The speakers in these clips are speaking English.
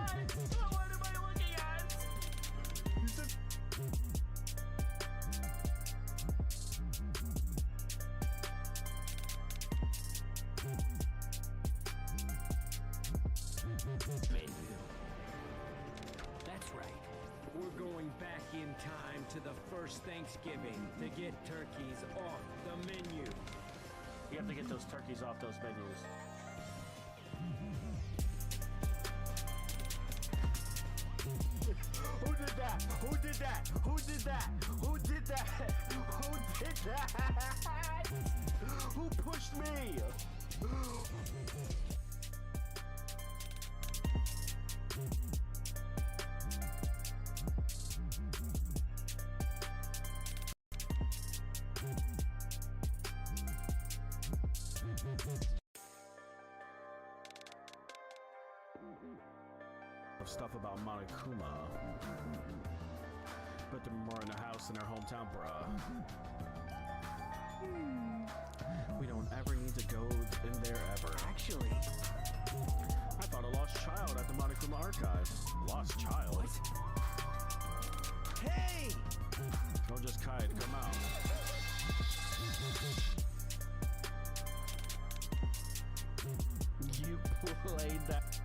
What am I looking at? Menu. That's right. We're going back in time to the first Thanksgiving to get turkeys off the menu. You have to get those turkeys off those menus. Who did that? Who did that? Who did that? Who did that? Who did that? Who pushed me? Stuff about Monokuma. Put them more in the house in their hometown, bruh. We don't ever need to go in there ever. Actually, I thought a lost child at the Monokuma archive. Lost child? what? Hey! Don't just kite, come out. You played that.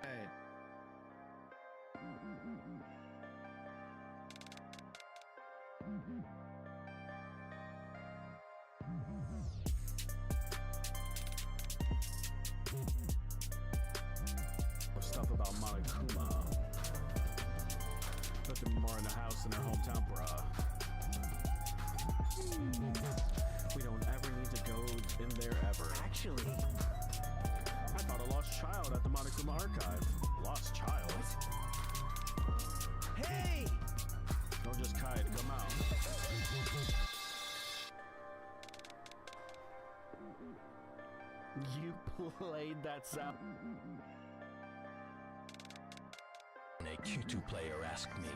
Hey. Stuff about Monokuma. Put them more in the house in their hometown, bruh. We don't ever need to go in there ever. Actually, I thought a lost child at the Monokuma archive. Lost child? hey! Don't just kite, come out. You played that sound. A Q2 player asked me,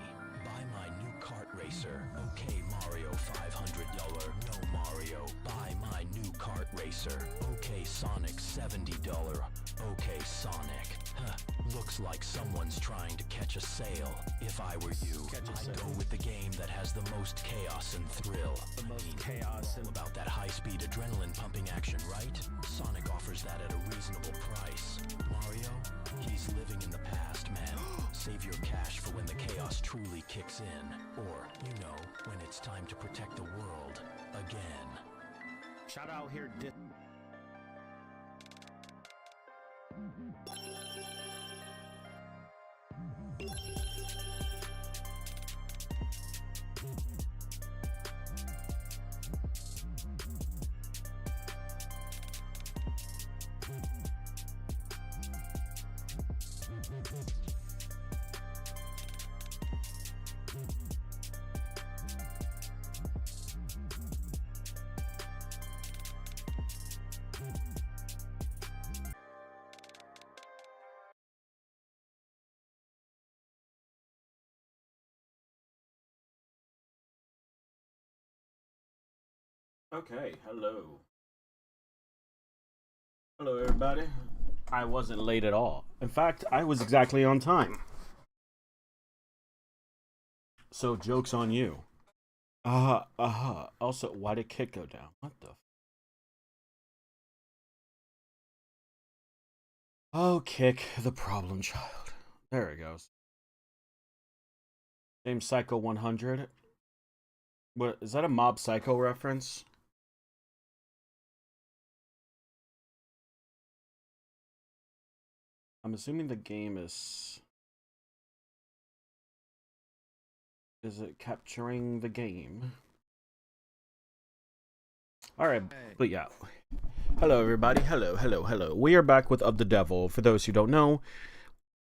buy my new kart racer. Okay, Mario, $500. No, Mario, buy my new kart racer. Okay, Sonic, $70. Okay, Sonic. Huh, looks like someone's trying to catch a sale. If I were you, I'd go with the game that has the most chaos and thrill. The most chaos and About that high-speed adrenaline-pumping action, right? Sonic offers that at a reasonable price. Mario, he's living in the past, man. Save your cash for when the chaos truly kicks in. Or, you know, when it's time to protect the world again. shout out here. Okay, hello. Hello, everybody. I wasn't late at all. In fact, I was exactly on time. So, joke's on you. Also, why did Kit go down? What the? Oh, Kick, the problem child. There it goes. Game Psycho 100. What is that, a Mob Psycho reference? I'm assuming the game is it capturing the game? All right, but yeah. Hello everybody. Hello. We are back with Of the Devil. For those who don't know,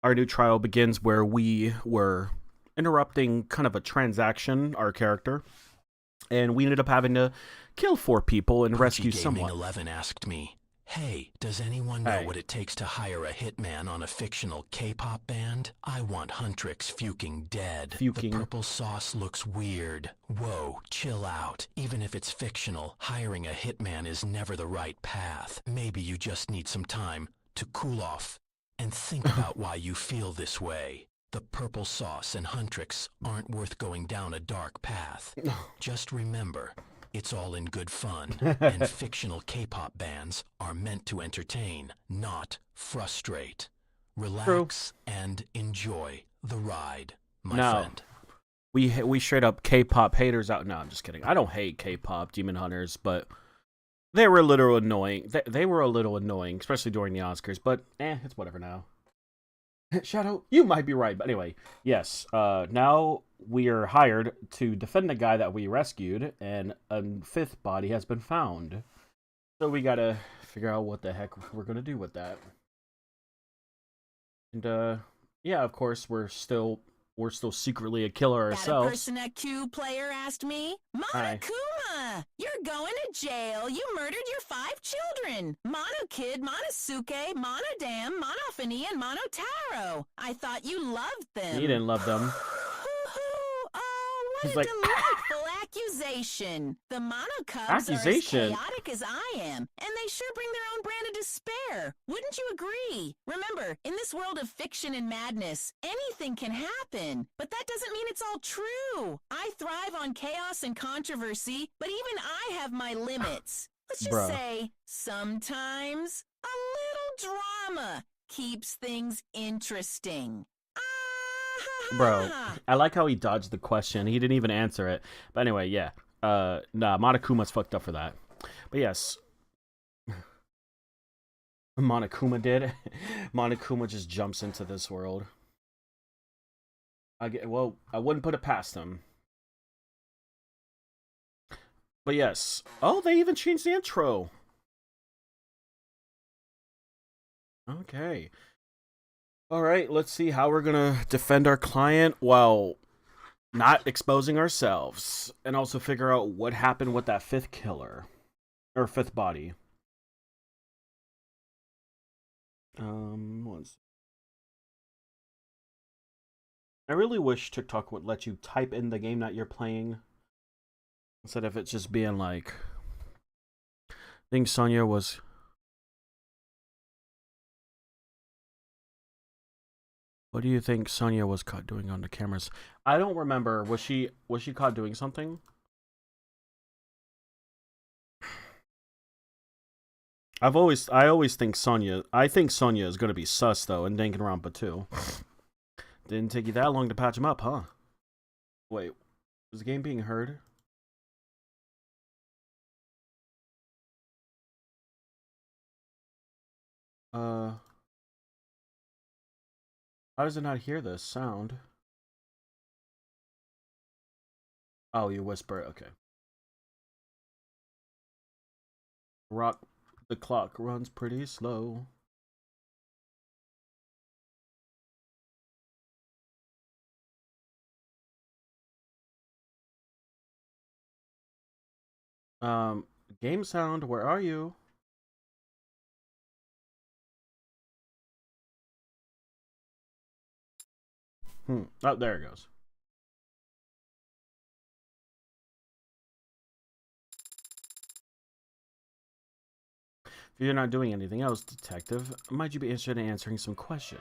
our new trial begins where we were interrupting kind of a transaction, our character, and we ended up having to kill 4 people and rescue someone. 11 asked me, "Hey, does anyone know what it takes to hire a hitman on a fictional K-pop band? I want Huntrix fucking dead. The purple sauce looks weird. Whoa, chill out. Even if it's fictional, hiring a hitman is never the right path. Maybe you just need some time to cool off and think about why you feel this way. The purple sauce and Huntrix aren't worth going down a dark path. Just remember, it's all in good fun, and fictional K-pop bands are meant to entertain, not frustrate. Relax and enjoy the ride, my friend." We straight up K-pop haters out. No, I'm just kidding. I don't hate K-pop Demon Hunters, but they were a little annoying. They were a little annoying, especially during the Oscars, but it's whatever now. Shadow, you might be right, but anyway, yes. Now we are hired to defend the guy that we rescued, and a 5th body has been found. So we gotta figure out what the heck we're gonna do with that. And yeah, of course, we're still secretly a killer ourselves. That person at Q player asked me, "Monokuma, you're going to jail. You murdered your 5 children. Monokid, Monosuke, Monodam, Monophony, and Monotaro. I thought you loved them." He didn't love them. Oh, what He's a like, delightful accusation. The Monocubs are as chaotic as I am, and they sure bring their own brand of despair. Wouldn't you agree? Remember, in this world of fiction and madness, anything can happen. But that doesn't mean it's all true. I thrive on chaos and controversy, but even I have my limits. Let's just say, sometimes a little drama keeps things interesting. Bro, I like how he dodged the question. He didn't even answer it. But anyway, yeah. Nah, Monokuma's fucked up for that. But yes. Monokuma did. Monokuma just jumps into this world. Well, I wouldn't put it past him. But yes. Oh, they even changed the intro. Okay. Alright, let's see how we're gonna defend our client while not exposing ourselves. And also figure out what happened with that 5th killer. Or 5th body. I really wish TikTok would let you type in the game that you're playing. Instead of it just being like, I think Sonya was... What do you think Sonya was caught doing on the cameras? I don't remember. Was she caught doing something? I always think Sonya. I think Sonya is gonna be sus though in Danganronpa 2. Didn't take you that long to patch him up, huh? Wait, was the game being heard? How does it not hear this sound? Oh, you whisper. Okay. The clock runs pretty slow. Game sound, where are you? Oh, there it goes. If you're not doing anything else, detective, might you be interested in answering some questions?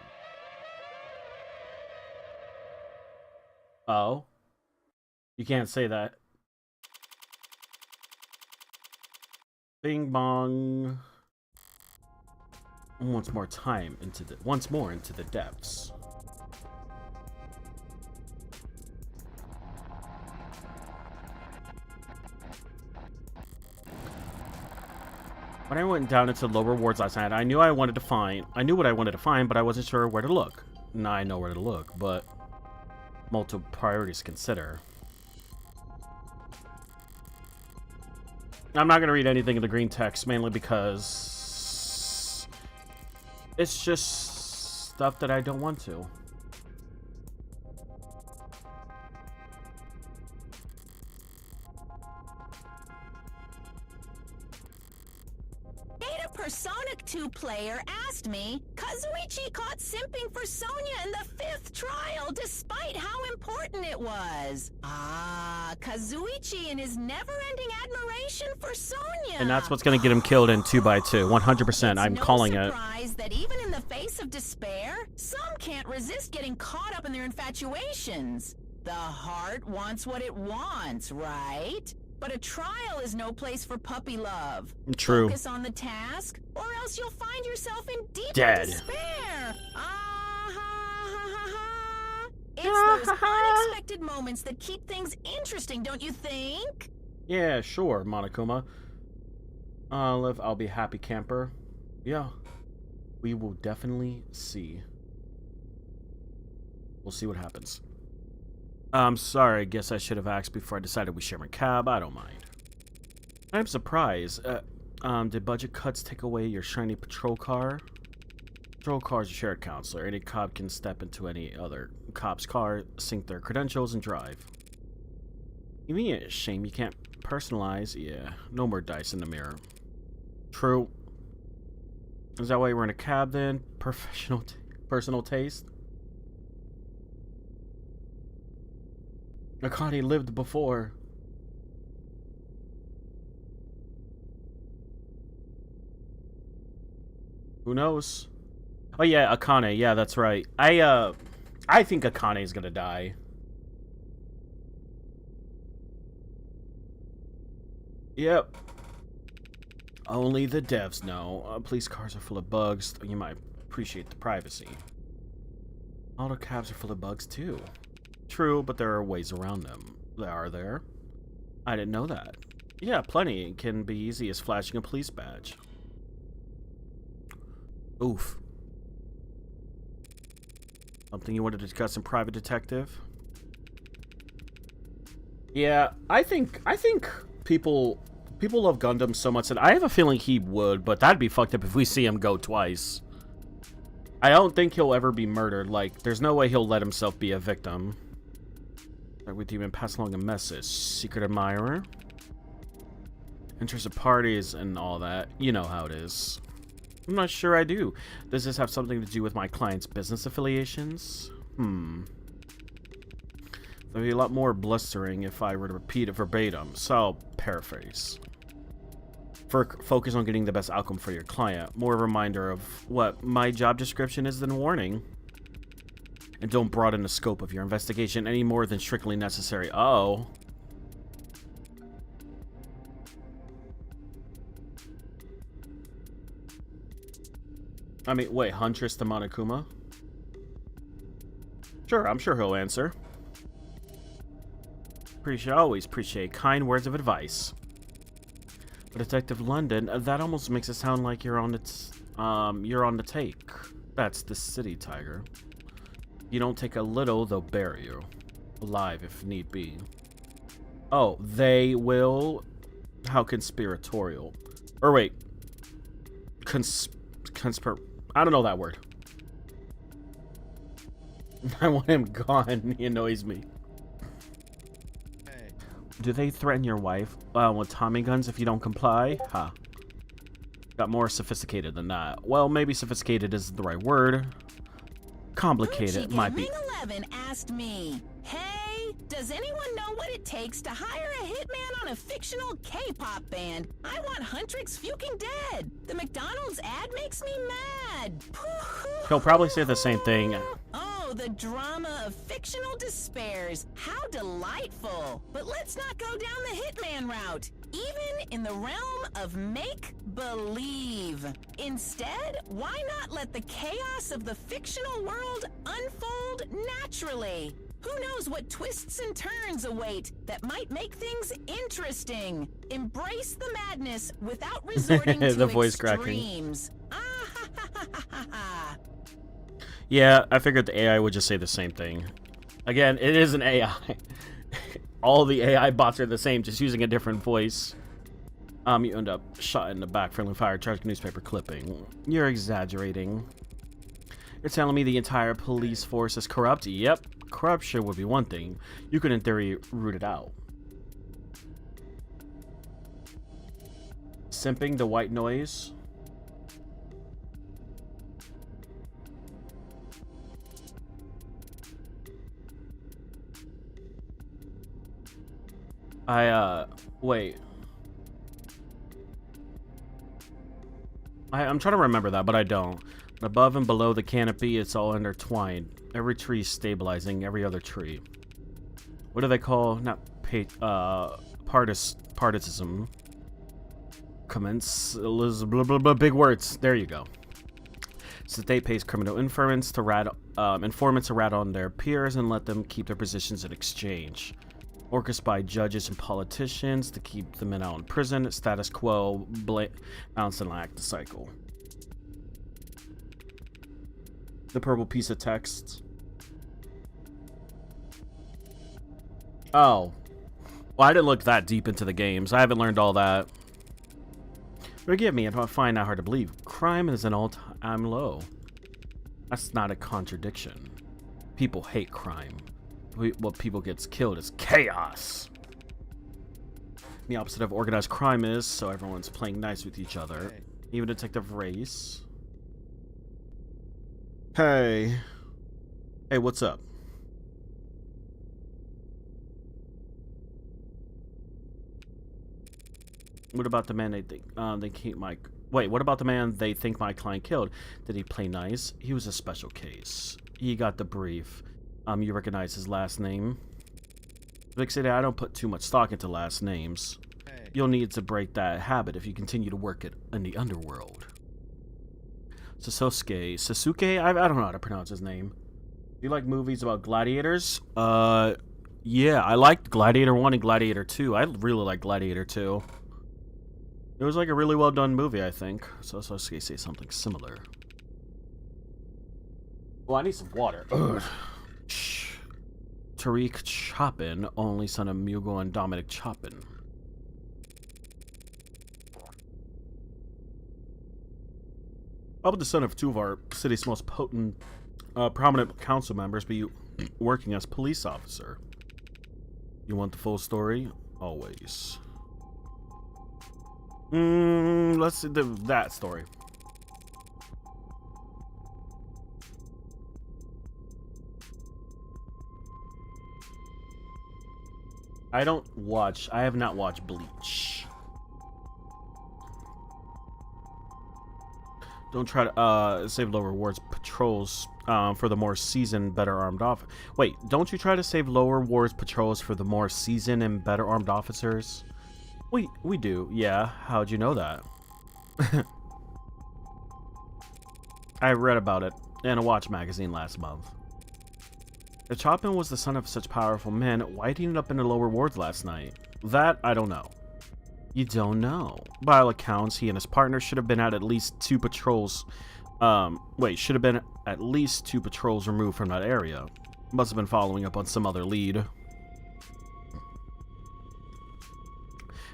Oh? You can't say that. Bing bong. Once more into the depths. When I went down into lower wards last night, I knew what I wanted to find, but I wasn't sure where to look. Now I know where to look, but multiple priorities to consider. I'm not going to read anything in the green text, mainly because it's just stuff that I don't want to. Persona 2 player asked me, Kazuichi caught simping for Sonya in the 5th trial despite how important it was. Ah, Kazuichi and his never-ending admiration for Sonya. And that's what's going to get him killed in 2x2. 100%. I'm calling it. It's no surprise that even in the face of despair, some can't resist getting caught up in their infatuations. The heart wants what it wants, right? But a trial is no place for puppy love. True. Focus on the task, or else you'll find yourself in deep despair. It's those unexpected moments that keep things interesting, don't you think? Yeah, sure, Monokuma. Olive, I'll be happy camper. Yeah. We will definitely see. We'll see what happens. I'm sorry, I guess I should have asked before I decided we share my cab. I don't mind. I'm surprised. Did budget cuts take away your shiny patrol car? Patrol car is a shared counselor. Any cop can step into any other cop's car, sync their credentials, and drive. You mean it's a shame you can't personalize? Yeah, no more dice in the mirror. True. Is that why we're in a cab then? Personal taste? Akane lived before. Who knows? Oh yeah, Akane. Yeah, that's right. I think Akane is gonna die. Yep. Only the devs know. Police cars are full of bugs. You might appreciate the privacy. Auto cabs are full of bugs too. True, but there are ways around them. Are there? I didn't know that. Yeah, plenty. It can be easy as flashing a police badge. Oof. Something you wanted to discuss in private, detective? Yeah, I think people love Gundam so much that I have a feeling he would, but that'd be fucked up if we see him go twice. I don't think he'll ever be murdered. Like, there's no way he'll let himself be a victim. With you and pass along a message. Secret admirer. Interested parties and all that. You know how it is. I'm not sure I do. Does this have something to do with my client's business affiliations? There'd be a lot more blustering if I were to repeat it verbatim, so I'll paraphrase. Focus on getting the best outcome for your client. More a reminder of what my job description is than a warning. And don't broaden the scope of your investigation any more than strictly necessary. Uh-oh. I mean, wait, Huntress to Monokuma? Sure, I'm sure he'll answer. Always appreciate kind words of advice. But Detective London, that almost makes it sound like you're on the take. That's the city, Tiger. You don't take a little, they'll bury you. Alive, if need be. Oh, they will? How conspiratorial. Or wait. I don't know that word. I want him gone. He annoys me. Hey. Do they threaten your wife with Tommy guns if you don't comply? Huh. Got more sophisticated than that. Well, maybe sophisticated isn't the right word. Complicated might be. 11 asked me, hey, does anyone know what it takes to hire a hitman on a fictional K-pop band? I want Huntrix Fuking Dead. The McDonald's ad makes me mad. He'll probably say the same thing. Oh, the drama of fictional despairs. How delightful. But let's not go down the hitman route. Even in the realm of make-believe. Instead, why not let the chaos of the fictional world unfold naturally? Who knows what twists and turns await that might make things interesting? Embrace the madness without resorting to The voice cracking. extremes. Ah, ha, ha, ha, ha, ha, ha. Yeah, I figured the AI would just say the same thing. Again, it is an AI. All the AI bots are the same, just using a different voice. You end up shot in the back, friendly fire, tragic newspaper clipping. You're exaggerating. You're telling me the entire police force is corrupt? Yep, corruption would be one thing. You could, in theory, root it out. Simping the white noise. Wait. I'm trying to remember that, but I don't. Above and below the canopy, it's all intertwined. Every tree is stabilizing every other tree. What do they call? Not partisanship. Commence. Blah, blah, blah, big words. There you go. So the state pays criminal informants to rat on their peers and let them keep their positions in exchange. Orchestrated by judges and politicians to keep the men out in prison. Status quo, bounce and act the cycle. The purple piece of text. Oh. Well, I didn't look that deep into the games. I haven't learned all that. Forgive me if I find that hard to believe. Crime is an all-time low. That's not a contradiction. People hate crime. What people gets killed is chaos. The opposite of organized crime is, so everyone's playing nice with each other. Even Detective Race. Hey. Hey, what's up? What about the man they think what about the man they think my client killed? Did he play nice? He was a special case. He got the brief. You recognize his last name? Vic said I don't put too much stock into last names. Hey. You'll need to break that habit if you continue to work in the underworld. Sasuke? I don't know how to pronounce his name. Do you like movies about gladiators? Yeah, I liked Gladiator 1 and Gladiator 2. I really like Gladiator 2. It was like a really well done movie, I think. So Sasuke say something similar. Well, I need some water. Tariq Chopin, only son of Mughal and Dominic Chopin. I'm the son of two of our city's most potent, prominent council members, but you working as police officer. You want the full story? Always. Let's see that story. I have not watched Bleach. Don't try to save lower rewards patrols for the more seasoned, better armed officers. Wait, don't you try to save lower rewards patrols for the more seasoned and better armed officers? We do, yeah. How'd you know that? I read about it in a watch magazine last month. If Chopin was the son of such powerful men, why did he end up in the lower wards last night? That, I don't know. You don't know. By all accounts, he and his partner should have been at least 2 patrols. Should have been at least 2 patrols removed from that area. Must have been following up on some other lead.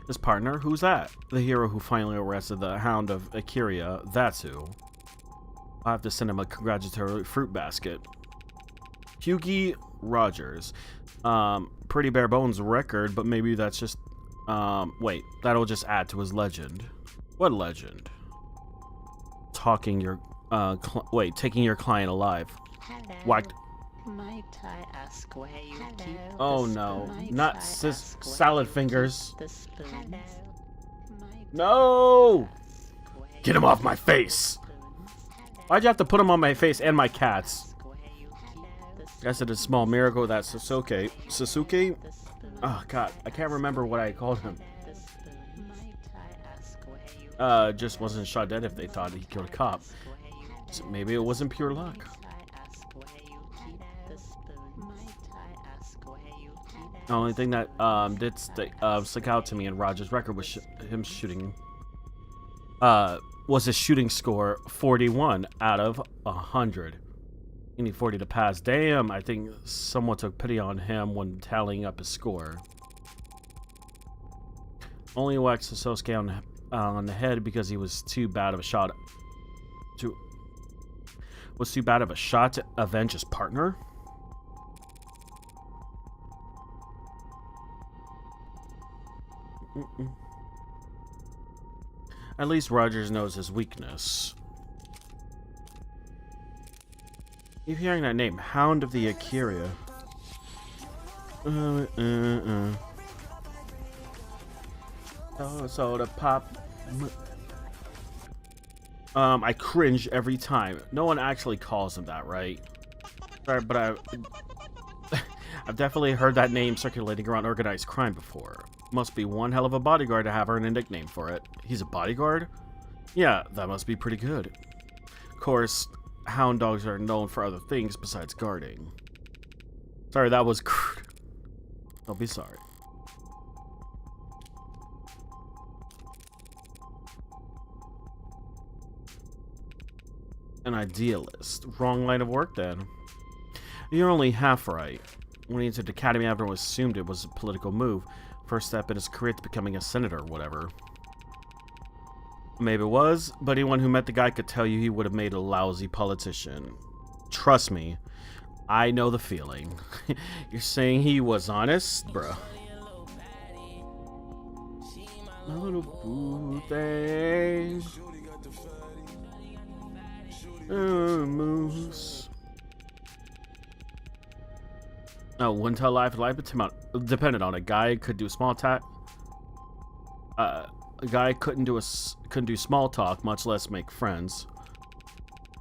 His partner? Who's that? The hero who finally arrested the Hound of Akira. That's who. I'll have to send him a congratulatory fruit basket. Hughie Rogers. Pretty bare bones record, but maybe that's just... that'll just add to his legend. What legend? Taking your client alive. Hello. What? Might I ask where you keep Oh the no, spoon? not Might I sis ask where salad you fingers. keep the spoons? Might No! I ask where Get him you off my keep face! the spoons? Why'd you have to put him on my face and my cats? Ask where you keep the Guess it's a small miracle that Sasuke. spoons. Oh god, I can't remember what I called him. The spoon. Might I ask where you Just wasn't shot dead if they thought he killed a cop. ask where you So maybe it wasn't pure luck. Might I ask where you keep the spoon? Might I The only thing that did stick out to me in Roger's record was him shooting. Was his shooting score 41 out of 100. You need 40 to pass. Damn, I think someone took pity on him when tallying up his score. Only whacked Sasuke on the head because he was too bad of a shot. Was too bad of a shot to avenge his partner. At least Rogers knows his weakness. Keep hearing that name, Hound of the Akira. Oh, soda pop. I cringe every time. No one actually calls him that, right? Sorry, but I've definitely heard that name circulating around organized crime before. Must be one hell of a bodyguard to have earned a nickname for it. He's a bodyguard? Yeah, that must be pretty good. Of course, hound dogs are known for other things besides guarding. Sorry, that was crude. Don't be sorry. An idealist. Wrong line of work then. You're only half right. When he entered the academy, everyone assumed it was a political move. First step in his career to becoming a senator or whatever. Maybe it was, but anyone who met the guy could tell you he would have made a lousy politician. Trust me, I know the feeling. You're saying he was honest? Bruh. My little boo thing. Moose. Oh, wouldn't tell life depended on a guy could do small talk. A guy couldn't do small talk, much less make friends.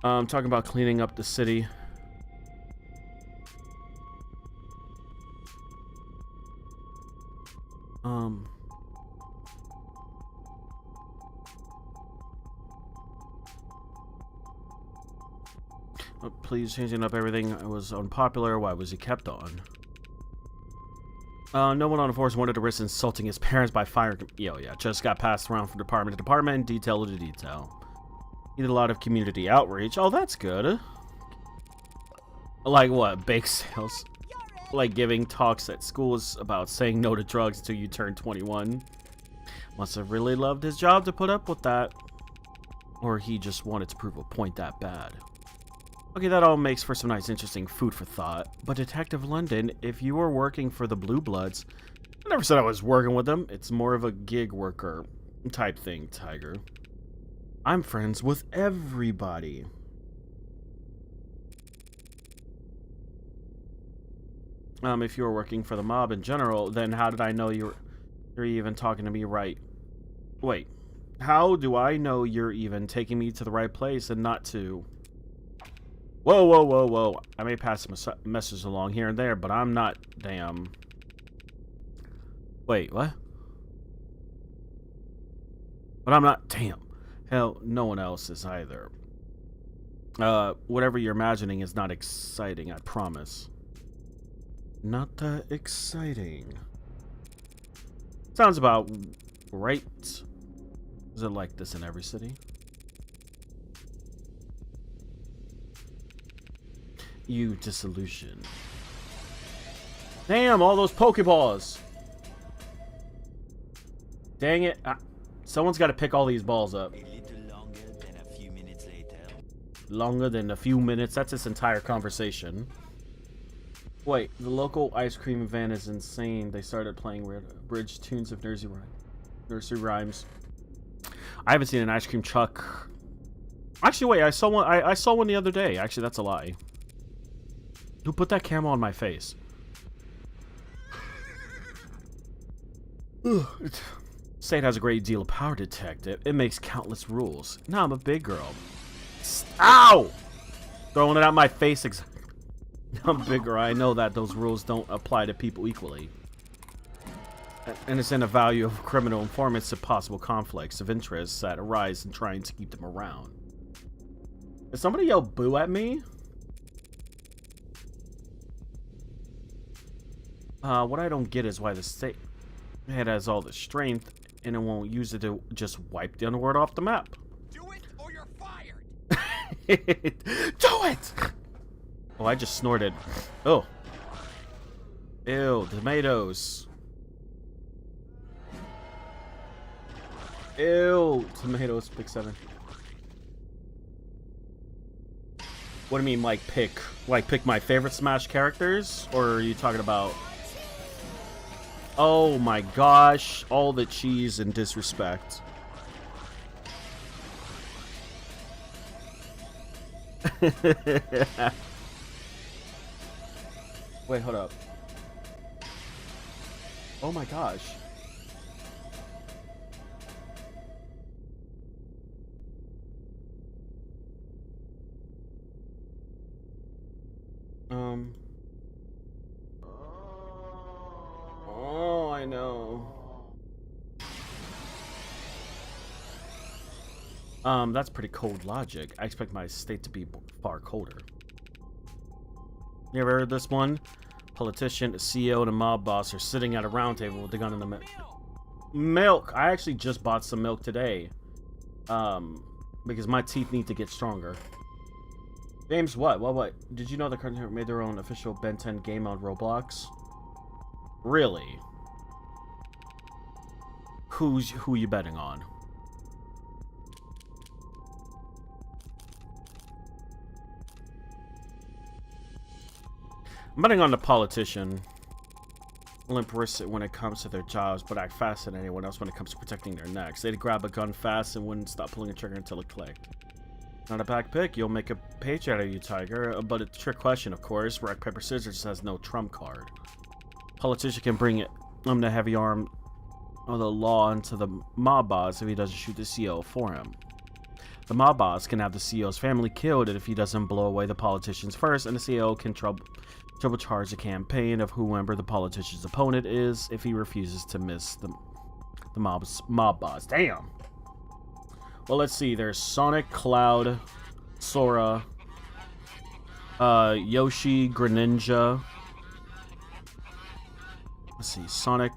Talking about cleaning up the city. Please changing up everything. It was unpopular. Why was he kept on? No one on the force wanted to risk insulting his parents by firing him. Yo, yeah, just got passed around from department to department and detail to detail. He did a lot of community outreach. Oh, that's good. Like what? Bake sales? Like giving talks at schools about saying no to drugs until you turn 21. Must have really loved his job to put up with that. Or he just wanted to prove a point that bad. Okay, that all makes for some nice, interesting food for thought. But Detective London, if you were working for the Blue Bloods, I never said I was working with them. It's more of a gig worker type thing, Tiger. I'm friends with everybody. If you were working for the mob in general, then how did I know you're even talking to me right? Wait, how do I know you're even taking me to the right place and not to... Whoa, whoa, whoa, whoa. I may pass some messages along here and there, but I'm not damn... Wait, what? But I'm not damn. Hell, no one else is either. Whatever you're imagining is not exciting, I promise. Not that exciting. Sounds about right. Is it like this in every city? You disillusion. Damn, all those Pokeballs. Dang it. Someone's got to pick all these balls up. A little longer than a few minutes later. Longer than a few minutes? That's this entire conversation. Wait, the local ice cream van is insane. They started playing weird bridge tunes of nursery rhymes. I haven't seen an ice cream truck. Actually, wait, I saw one. I saw one the other day. Actually, that's a lie. Who put that camera on my face? State has a great deal of power, Detective. It makes countless rules. Now I'm a big girl. Ow! Throwing it out my face. I'm bigger. I know that those rules don't apply to people equally. And it's in the value of criminal informants to possible conflicts of interest that arise in trying to keep them around. Did somebody yell boo at me? What I don't get is why the state head has all the strength and it won't use it to just wipe the underworld off the map. Do it or you're fired. Do it! Oh, I just snorted. Oh. Ew, tomatoes. Ew, tomatoes, pick 7. What do you mean, like pick my favorite Smash characters? Or are you talking about... Oh my gosh, all the cheese and disrespect. Wait, hold up. Oh my gosh. Oh, I know. That's pretty cold logic. I expect my state to be far colder. You ever heard this one? Politician, a CEO, and a mob boss are sitting at a round table with the gun in the middle. Milk! I actually just bought some milk today. Because my teeth need to get stronger. James, what? What? Did you know the Cartoon Network made their own official Ben 10 game on Roblox? Really? Who you betting on? I'm betting on the politician. Limp wristed when it comes to their jobs, but act faster than anyone else when it comes to protecting their necks. They'd grab a gun fast and wouldn't stop pulling a trigger until it clicked. Not a back pick, you'll make a page out of you, Tiger. But it's a trick question, of course. Rock, paper, scissors has no trump card. Politician can bring it the heavy arm of the law into the mob boss if he doesn't shoot the CEO for him. The mob boss can have the CEO's family killed if he doesn't blow away the politicians first, and the CEO can trouble-charge the campaign of whoever the politician's opponent is if he refuses to miss the mob boss. Damn! Well, let's see. There's Sonic, Cloud, Sora, Yoshi, Greninja. Let's see. Sonic,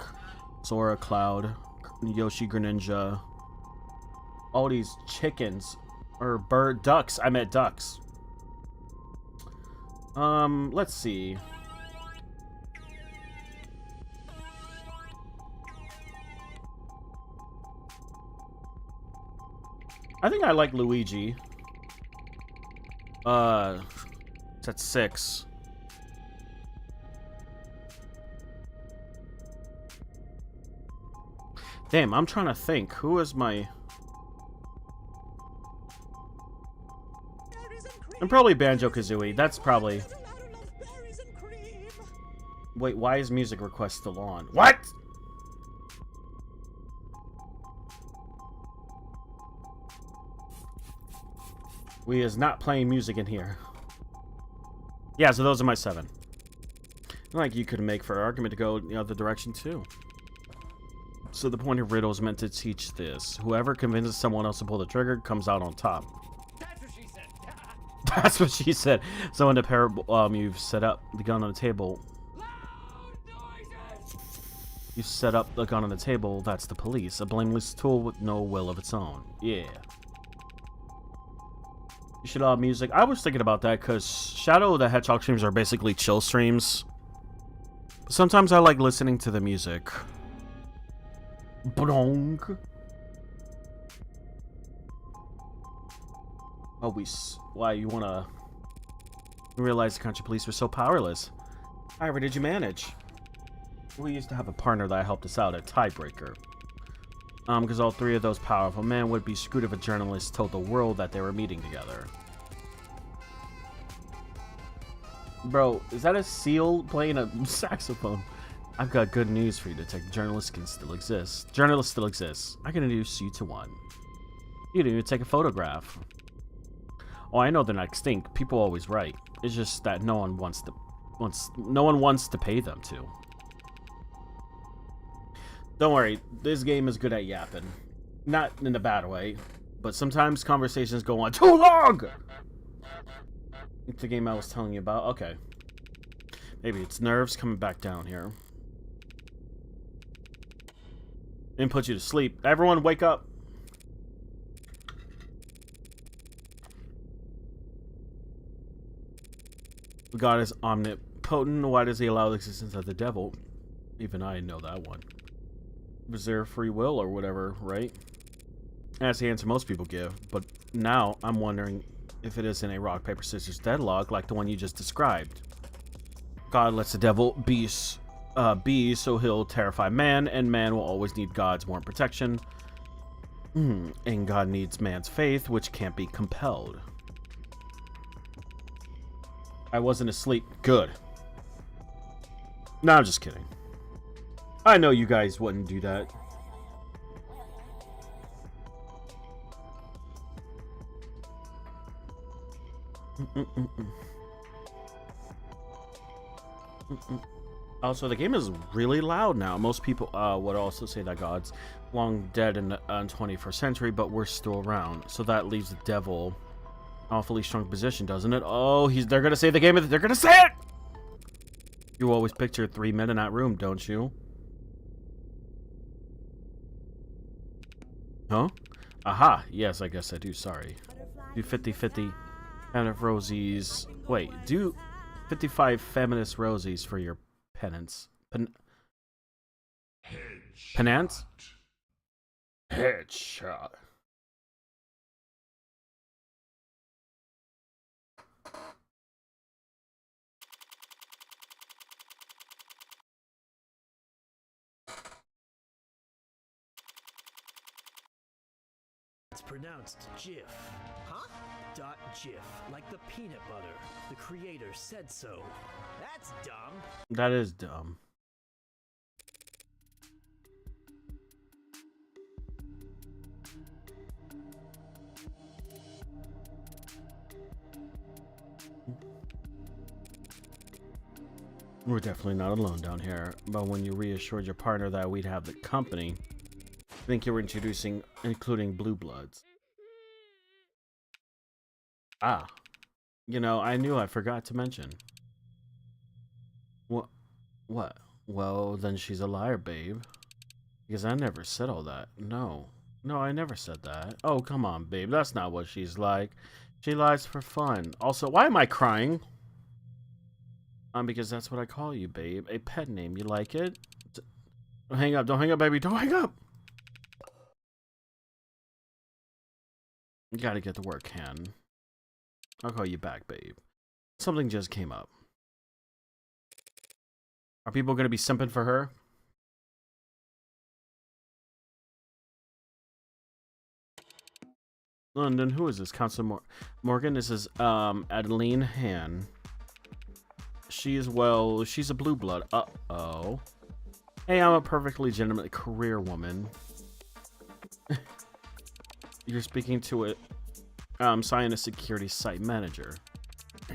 Sora, Cloud, Yoshi, Greninja. All these chickens. Or ducks. I meant ducks. Let's see. I think I like Luigi. It's at 6. Damn, I'm trying to think. Who is my... I'm probably Banjo-Kazooie. That's probably... Wait, why is music request still on? What?! We is not playing music in here. Yeah, so those are my 7. Like you could make for an argument to go the other direction too. So the point of riddle is meant to teach this. Whoever convinces someone else to pull the trigger comes out on top. That's what she said. That's what she said. So in the parable, you've set up the gun on the table. You set up the gun on the table, that's the police. A blameless tool with no will of its own. Yeah. You should have music. I was thinking about that because Shadow the Hedgehog streams are basically chill streams. But sometimes I like listening to the music. Bronk. Oh, why you wanna realize the country police were so powerless? Ira, did you manage? We used to have a partner that helped us out, a tiebreaker. Because all 3 of those powerful men would be screwed if a journalist told the world that they were meeting together. Bro, is that a seal playing a saxophone? I've got good news for you, Detective. Journalists can still exist. Journalists still exist. I can introduce you to one. You didn't even take a photograph. Oh, I know they're not extinct. People always write. It's just that no one wants to pay them to. Don't worry, this game is good at yapping. Not in a bad way, but sometimes conversations go on too long! It's the game I was telling you about. Okay. Maybe it's nerves coming back down here. And put you to sleep. Everyone wake up. God is omnipotent. Why does he allow the existence of the devil? Even I know that one. Was there free will or whatever, right? That's the answer most people give. But now I'm wondering if it isn't a rock, paper, scissors deadlock like the one you just described. God lets the devil be so he'll terrify man, and man will always need God's warm protection. And God needs man's faith, which can't be compelled. I wasn't asleep. Good. No, I'm just kidding. I know you guys wouldn't do that. Also, the game is really loud now. Most people would also say that God's long dead in the 21st century, but we're still around. So that leaves the devil in an awfully strong position, doesn't it? Oh, they're gonna say the game. They're gonna say it. You always picture 3 men in that room, don't you? Huh? Aha. Yes, I guess I do. Sorry. Do 50-50 feminist rosies. Wait, do 55 feminist rosies for your penance. Penance? Headshot. It's pronounced Jif. Huh? .Jif, like the peanut butter. The creator said so. That's dumb. That is dumb. We're definitely not alone down here, but when you reassured your partner that we'd have the company, I think you were including Blue Bloods. Ah. You know, I knew I forgot to mention. What? Well, then she's a liar, babe. Because I never said all that. No, I never said that. Oh, come on, babe. That's not what she's like. She lies for fun. Also, why am I crying? Because that's what I call you, babe. A pet name. You like it? Don't hang up, baby. Don't hang up! You gotta get to work, Ken. I'll call you back, babe. Something just came up. Are people gonna be simping for her? London, who is this? Councilor Morgan? This is Adeline Han. She's a blue blood. Uh-oh. Hey, I'm a perfectly legitimate career woman. You're speaking to a scientist security site manager.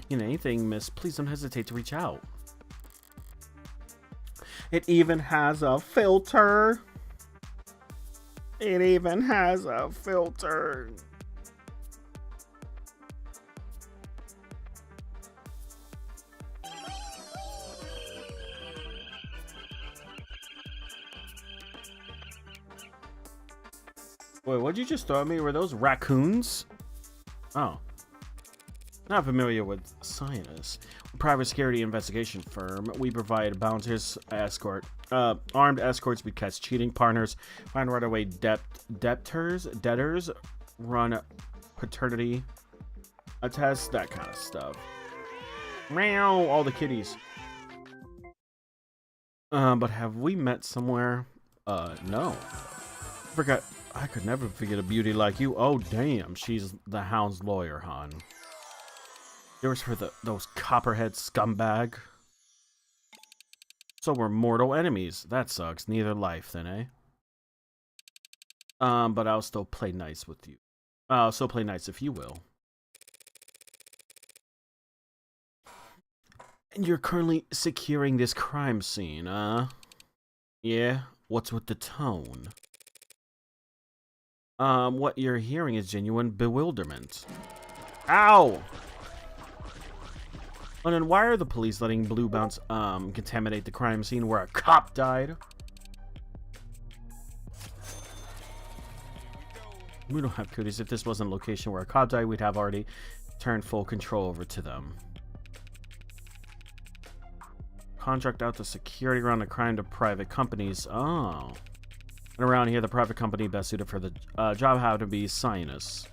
You know, anything, miss, please don't hesitate to reach out. It even has a filter. It even has a filter. Wait, what'd you just throw at me? Were those raccoons? Oh. Not familiar with scientists. Private security investigation firm. We provide bounties, armed escorts. We catch cheating partners, find runaway debtors, run paternity tests, that kind of stuff. Meow, all the kitties. But have we met somewhere? No. Forgot. I could never forget a beauty like you. Oh, damn. She's the Hound's lawyer, hon. Yours for those copperhead scumbag. So we're mortal enemies. That sucks. Neither life, then, eh? But I'll still play nice with you. I'll still play nice if you will. And you're currently securing this crime scene, Yeah? What's with the tone? What you're hearing is genuine bewilderment. Ow! And then why are the police letting Blue Bounce, contaminate the crime scene where a cop died? We don't have cooties. If this wasn't a location where a cop died, we'd have already turned full control over to them. Contract out the security around the crime to private companies. Oh. And around here, the private company best suited for the job happened to be Sinus.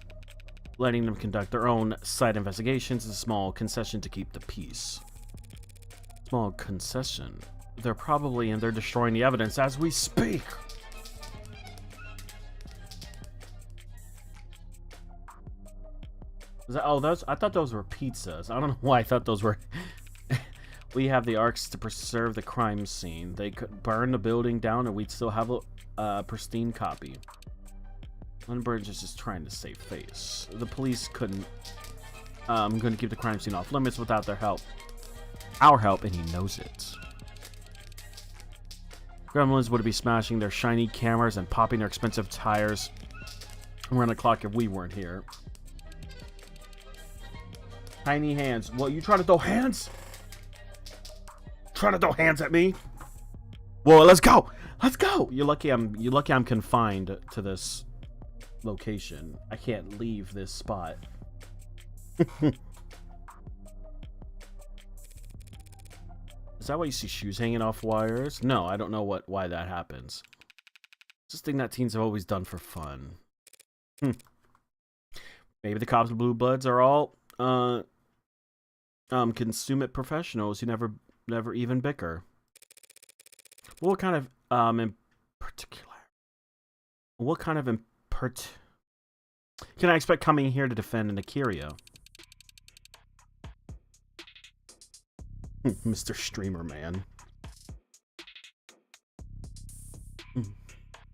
Letting them conduct their own site investigations is a small concession to keep the peace. Small concession? They're probably in there destroying the evidence as we speak. I thought those were pizzas. I don't know why I thought those were. We have the arcs to preserve the crime scene. They could burn the building down and we'd still have a pristine copy. Unbridge is just trying to save face. The police couldn't going to keep the crime scene off limits without their help. Our help, and he knows it. Gremlins would be smashing their shiny cameras and popping their expensive tires around the clock if we weren't here. Tiny hands. What, you trying to throw hands? Trying to throw hands at me? Whoa, let's go! Let's go! You're lucky I'm confined to this location. I can't leave this spot. Is that why you see shoes hanging off wires? No, I don't know why that happens. It's just a thing that teens have always done for fun. Maybe the cops and blue bloods are all consummate professionals who never even bicker. What kind of in particular? What kind of can I expect coming here to defend an Akira? Mr. Streamer Man.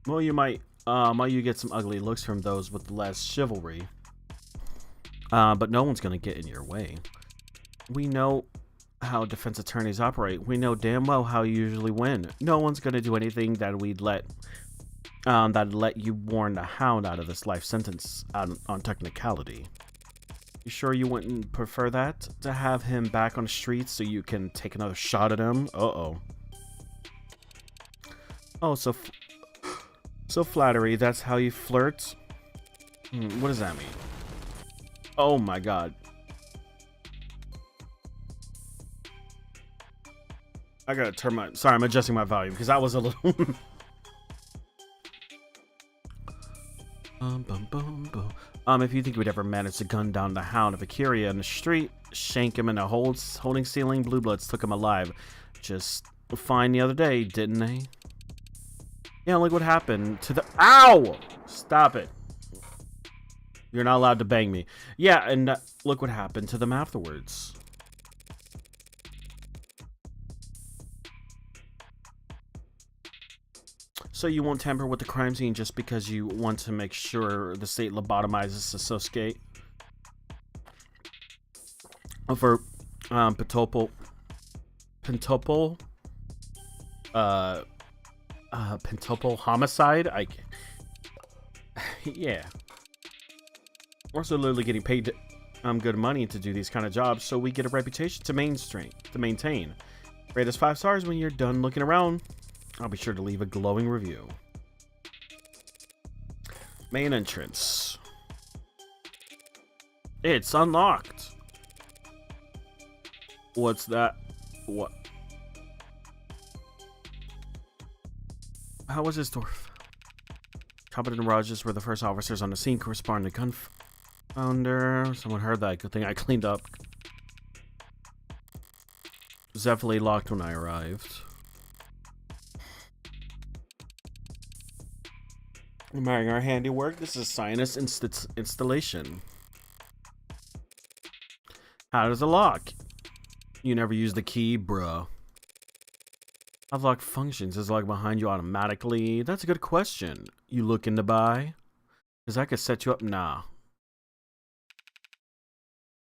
Well, you might get some ugly looks from those with less chivalry. But no one's gonna get in your way. We know how defense attorneys operate. We know damn well how you usually win. No one's gonna do anything that that'd let you warn the hound out of this life sentence on technicality. You sure you wouldn't prefer that? To have him back on the streets so you can take another shot at him? Uh-oh. Oh, so flattery, that's how you flirt? What does that mean? Oh my god. I gotta turn my... Sorry, I'm adjusting my volume because that was a little... If you think we'd ever manage to gun down the hound of Akira in the street, shank him in a holding ceiling, Blue Bloods took him alive. Just fine the other day, didn't they? Yeah, look what happened to the... Ow! Stop it. You're not allowed to bang me. Yeah, and look what happened to them afterwards. So you won't tamper with the crime scene just because you want to make sure the state lobotomizes Sasuke? For Pentopol homicide? Yeah. We're also literally getting paid good money to do these kind of jobs, so we get a reputation to maintain. Rate us 5 stars when you're done looking around. I'll be sure to leave a glowing review. Main entrance. It's unlocked. What's that? What? How was this door? Cobbett and Rogers were the first officers on the scene corresponding to Gunfounder. Someone heard that. Good thing I cleaned up. It was definitely locked when I arrived. Admiring our handiwork, this is a Sinus installation. How does it lock? You never use the key, bruh. How the lock functions? Is the lock behind you automatically? That's a good question. You looking to buy? Because I could set you up. Nah.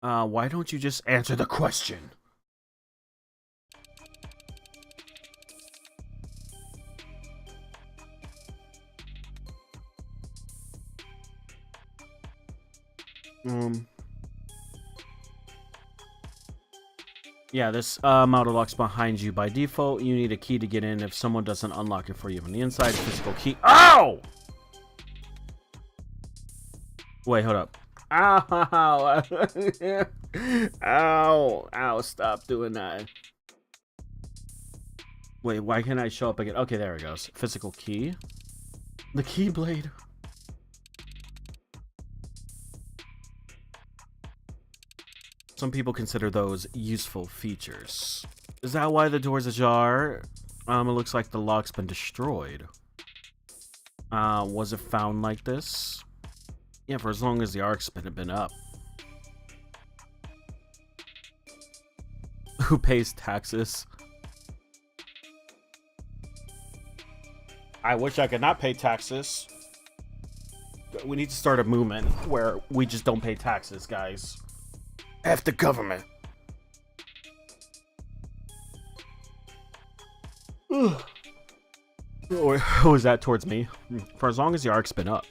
Why don't you just answer the question? Yeah, this model locks behind you by default. You need a key to get in. If someone doesn't unlock it for you from the inside, physical key. Ow! Wait, hold up. Ow! Ow! Ow! Stop doing that. Wait, why can't I show up again? Okay, there it goes. Physical key. The Keyblade. Some people consider those useful features. Is that why the door's ajar? It looks like the lock's been destroyed. Was it found like this? Yeah, for as long as the ark's been up. Who pays taxes? I wish I could not pay taxes. We need to start a movement where we just don't pay taxes, guys. F the government. Or was that towards me? For as long as the ark's been up.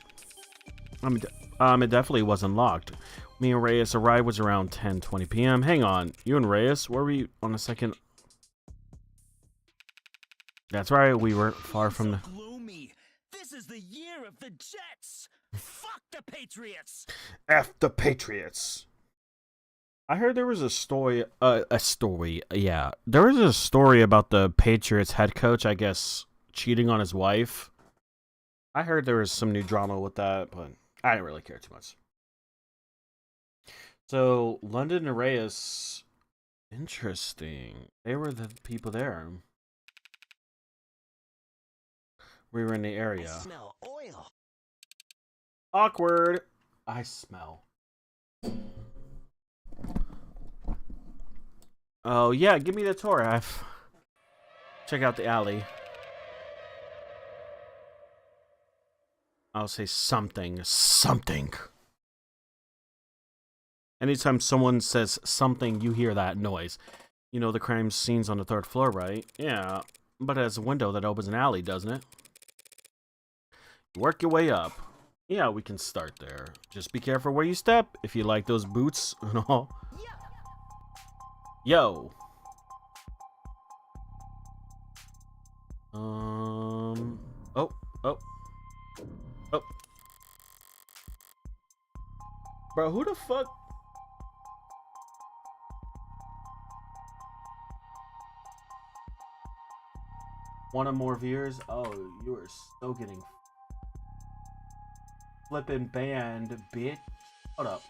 It definitely wasn't locked. Me and Reyes arrived was around 10:20 p.m. Hang on, you and Reyes, where were you on the second? That's right, we were far from the. Gloomy. This is the year of the Jets. Fuck the Patriots. F the Patriots. I heard there was a story. Yeah, there was a story about the Patriots head coach, I guess, cheating on his wife. I heard there was some new drama with that, but I didn't really care too much. So, London and Reyes, interesting. They were the people there. We were in the area. I smell oil. Awkward. I smell. Oh, yeah, give me the tour. Check out the alley. I'll say something. Something. Anytime someone says something, you hear that noise. You know the crime scene's on the 3rd floor, right? Yeah, but it has a window that opens an alley, doesn't it? Work your way up. Yeah, we can start there. Just be careful where you step if you like those boots and all. Yo. Oh. Bro, who the fuck? Want more viewers? Oh, you are so getting flippin' banned, bitch. Hold up.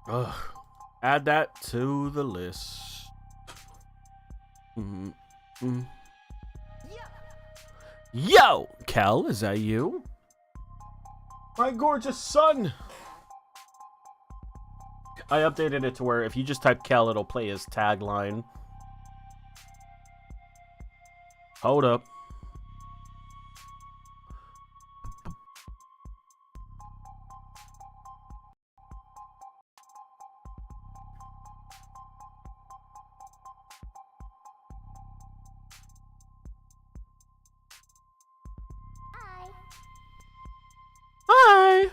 Ugh. Add that to the list. Yo, Kel, is that you? My gorgeous son. I updated it to where if you just type Kel, it'll play his tagline. Hold up. Hi.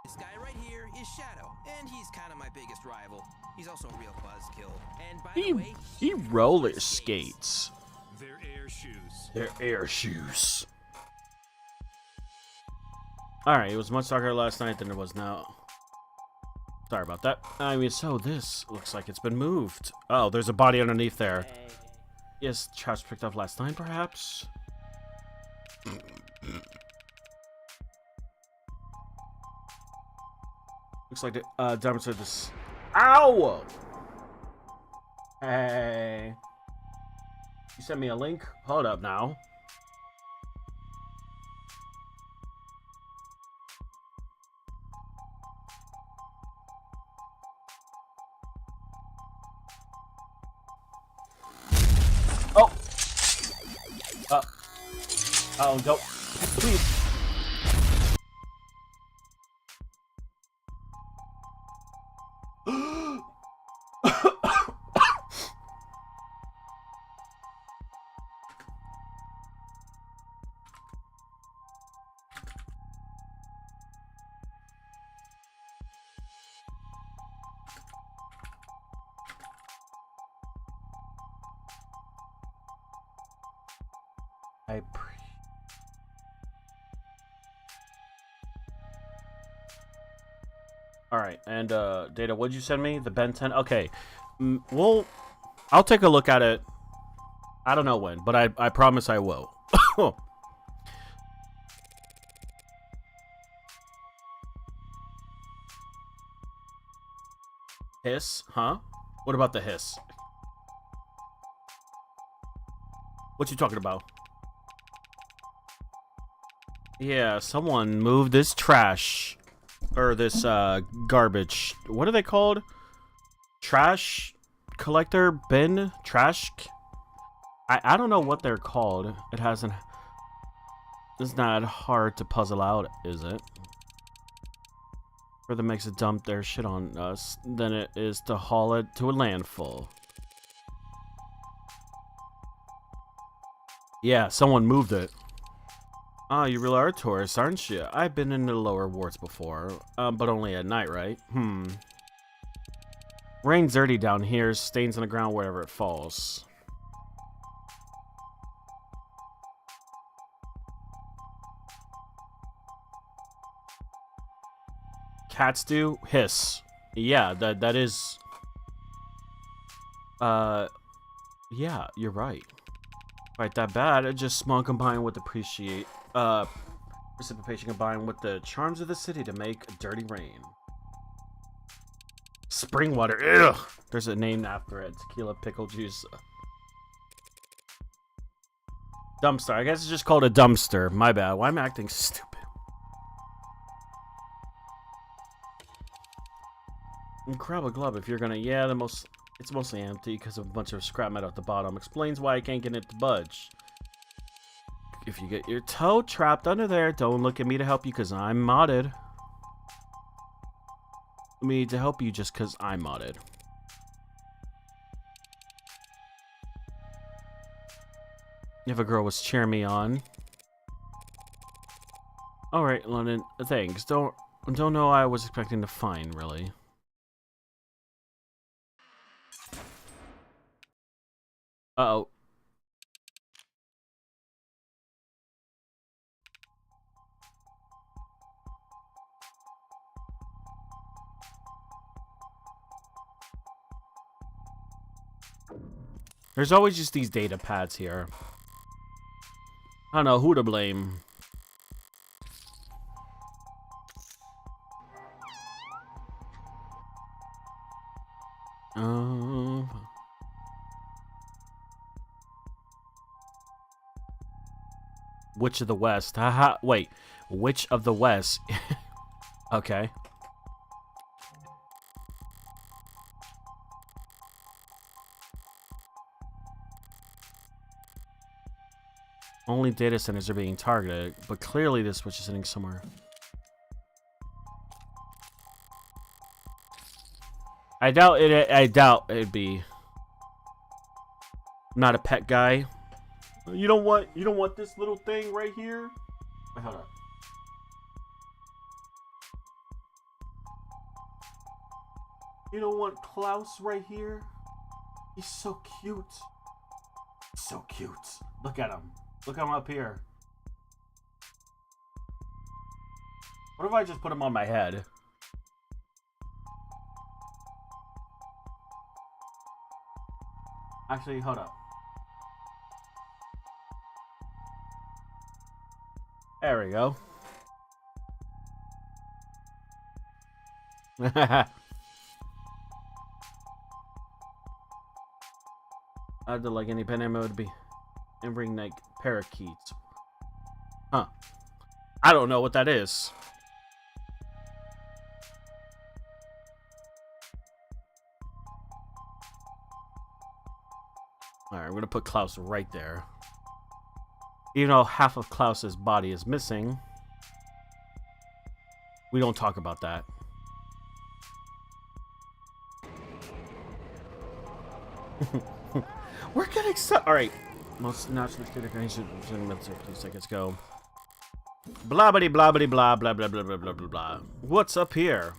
This guy right here is Shadow, and he's kind of my biggest rival. He's also a real buzzkill. And by the way, he roller skates. They're air shoes. They're air shoes. Alright, it was much darker last night than it was now. Sorry about that. I mean, so this looks like it's been moved. Oh, there's a body underneath there. Yes, trash picked up last night, perhaps? Looks like the Diamond said this. Ow! Hey. You sent me a link? Hold up now. Oh! Oh, don't. Please. All right, and Data, what'd you send me? The Ben 10. Okay, well, I'll take a look at it. I don't know when, but I promise I will. Hiss, huh? What about the hiss? What you talking about? Yeah, someone moved this trash. Or this garbage. What are they called? Trash collector bin? Trash? I don't know what they're called. It hasn't... It's not hard to puzzle out, is it? Further makes it dump their shit on us than it is to haul it to a landfill. Yeah, someone moved it. Ah, you really are a tourist, aren't you? I've been in the lower wards before, but only at night, right? Rain's dirty down here, stains on the ground wherever it falls. Cats do? Hiss. Yeah, that is... Yeah, you're right. Quite that bad. Just small combined with precipitation combined with the charms of the city to make dirty rain. Spring water. Ugh. There's a name after it. Tequila pickle juice. Dumpster. I guess it's just called a dumpster. My bad. Why am I acting stupid? Incredible glove. If you're gonna, yeah, it's mostly empty because of a bunch of scrap metal at the bottom. Explains why I can't get it to budge. If you get your toe trapped under there, don't look at me to help you because I'm modded. Me to help you just because I'm modded. If a girl was cheering me on. Alright, London, thanks. Don't know I was expecting to find, really. Uh-oh. There's always just these data pads here. I don't know who to blame. Witch of the West. Haha. Wait. Witch of the West. Okay. Only data centers are being targeted, but clearly this witch is sitting somewhere. I doubt it'd be. I'm not a pet guy. You don't want this little thing right here? Wait, hold up. You don't want Klaus right here? He's so cute. So cute. Look at him. Look at him up here. What if I just put him on my head? Actually, hold up. There we go. I'd like any pen ammo would be and bring like parakeets. Huh. I don't know what that is. Alright, I'm gonna put Klaus right there. Even though half of Klaus's body is missing, we don't talk about that. We're getting so. Alright. Most national security organizations, 2 seconds go. Blah blah blah blah blah blah blah blah blah blah blah. What's up here?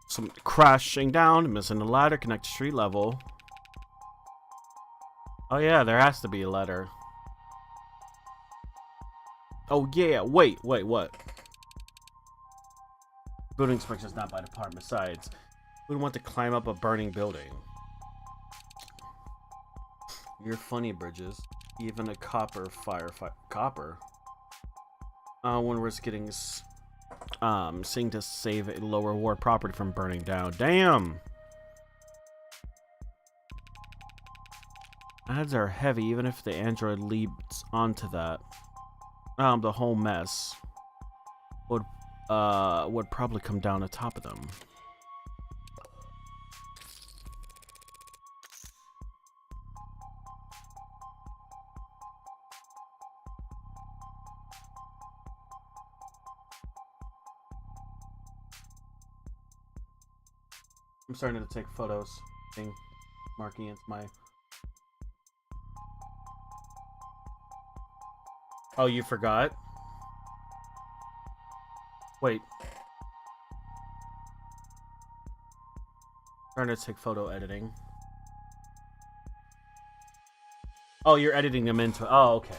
Some crashing down, missing the ladder, connect to street level. Oh yeah, there has to be a letter. Oh yeah, wait, what? Building inspection's not by department. Besides, who would want to climb up a burning building? You're funny, Bridges. Even a copper firefighter. Copper? One risk getting seeing to save a lower ward property from burning down. Damn! Ads are heavy, even if the android leaps onto that. The whole mess would probably come down on top of them. I'm starting to take photos, marking into my... Oh, you forgot? Wait. Starting to take photo editing. Oh, you're editing them into... Oh, okay.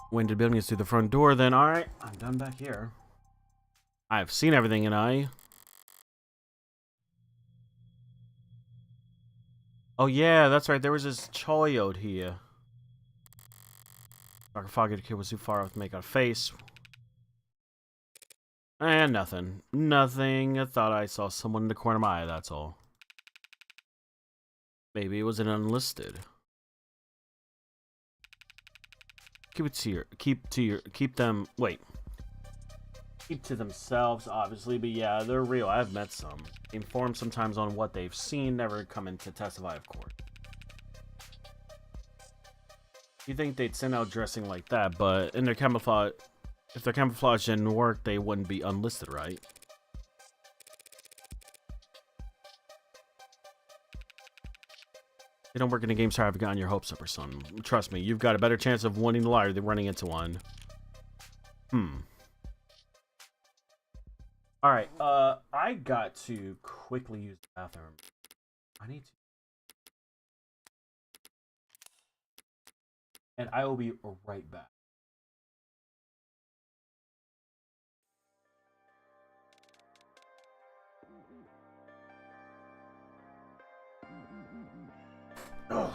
When did building is through the front door, then alright, I'm done back here. I've seen everything, and I... Oh yeah, that's right, there was this child here. Dr. Foggy, the kid was too far off to make out a face. And nothing. Nothing. I thought I saw someone in the corner of my eye, that's all. Maybe it was an unlisted. Keep them, wait. Keep to themselves, obviously, but yeah, they're real. I've met some. Informed sometimes on what they've seen, never come in to testify, of course. You think they'd send out dressing like that, but in their camouflage, if their camouflage didn't work, they wouldn't be unlisted, right? They don't work in the game, sorry, I've gotten your hopes up, or son. Trust me, you've got a better chance of winning the lottery than running into one. Alright, I got to quickly use the bathroom. I need to. And I will be right back. Ugh.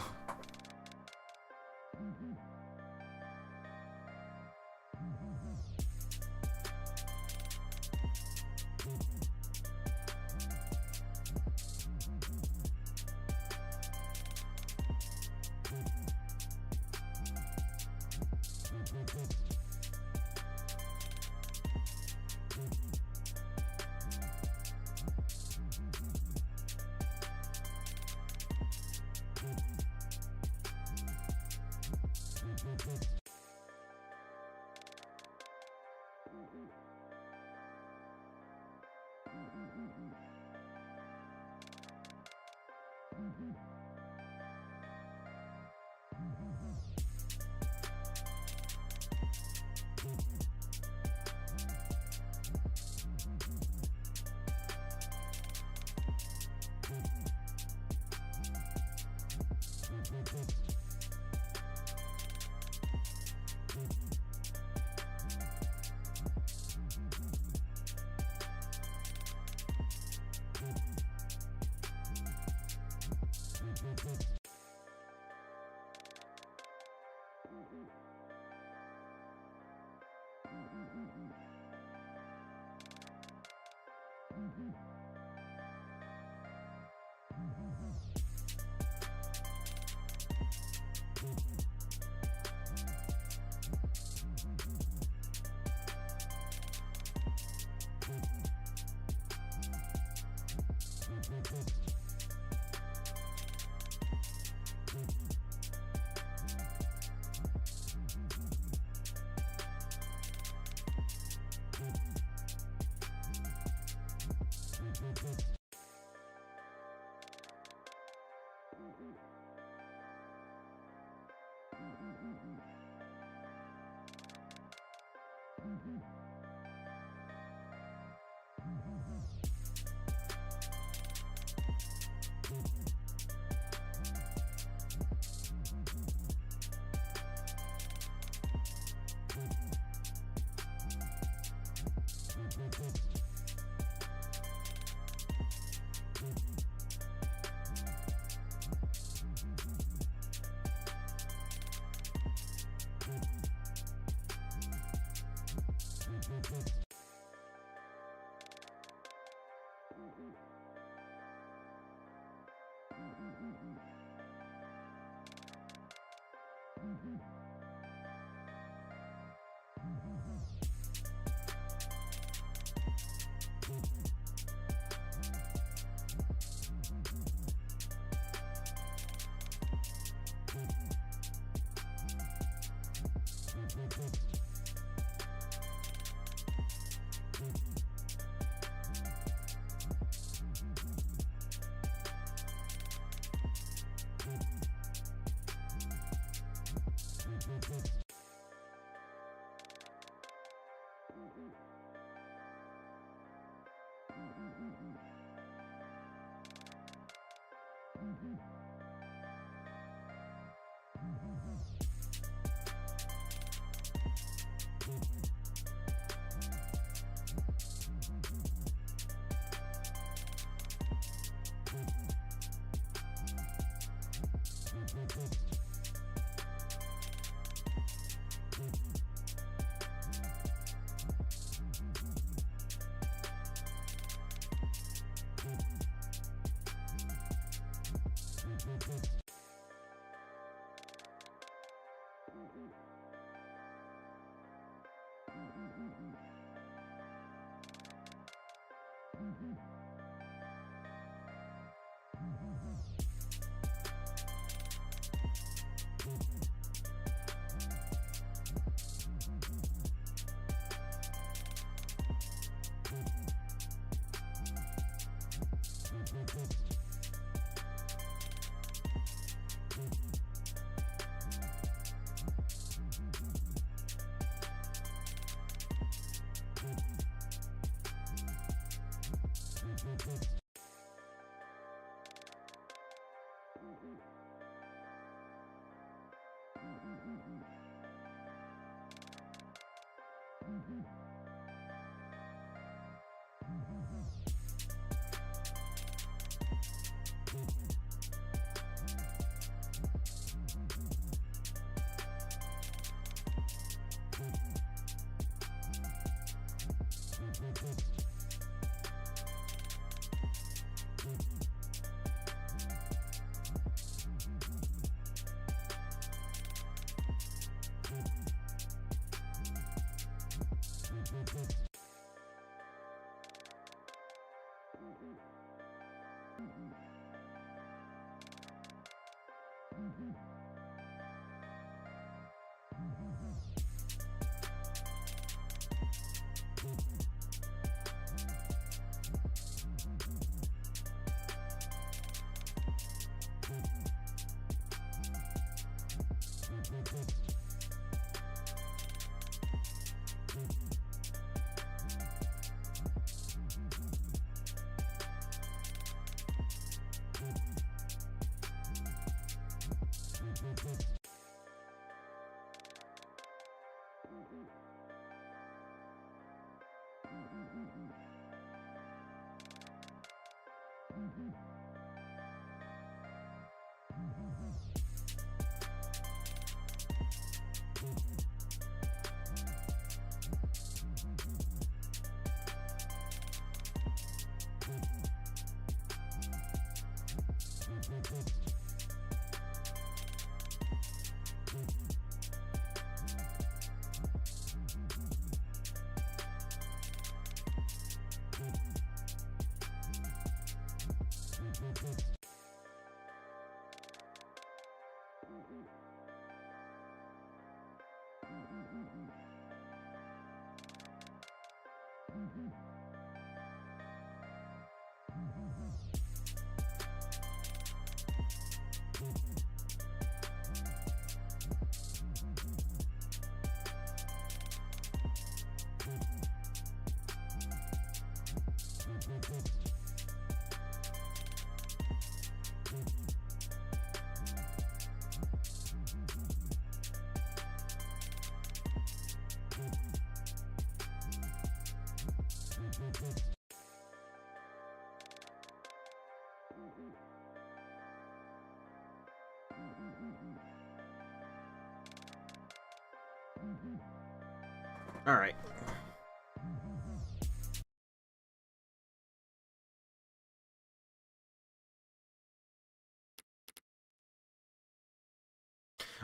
All right.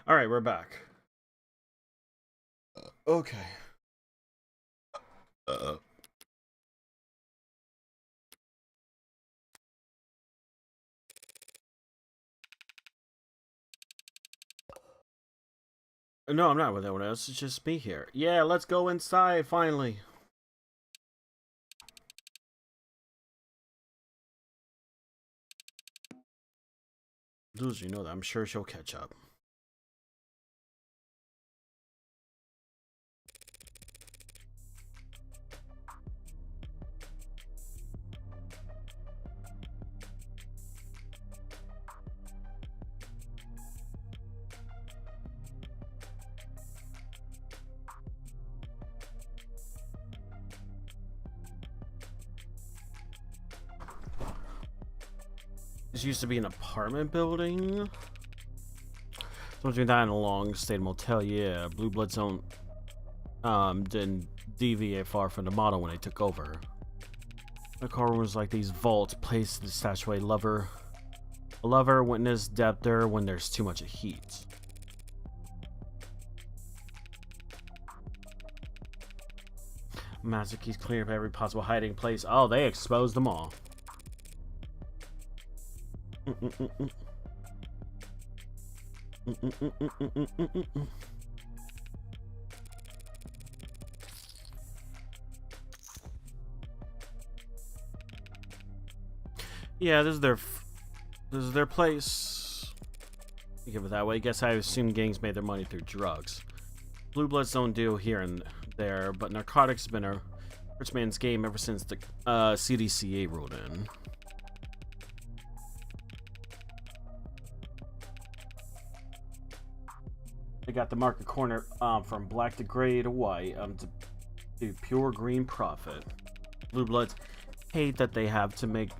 All right, we're back. Okay. No, I'm not with anyone else. It's just me here. Yeah, let's go inside finally. Lose, you know that. I'm sure she'll catch up. This used to be an apartment building. Between that and a long-stay motel, yeah. Blue Bloods didn't deviate far from the model when they took over. The car was like these vaults placed to stash away a lover, witness, debtor when there's too much heat. Master keys clearing up every possible hiding place. Oh, they exposed them all. Yeah, this is their place. You give it that way. Guess I assume gangs made their money through drugs. Blue Bloods don't do here and there, but narcotics has been a rich man's game ever since the CDCA rolled in. They got the market corner from black to gray to white to pure green profit. Blue Bloods hate that they have to make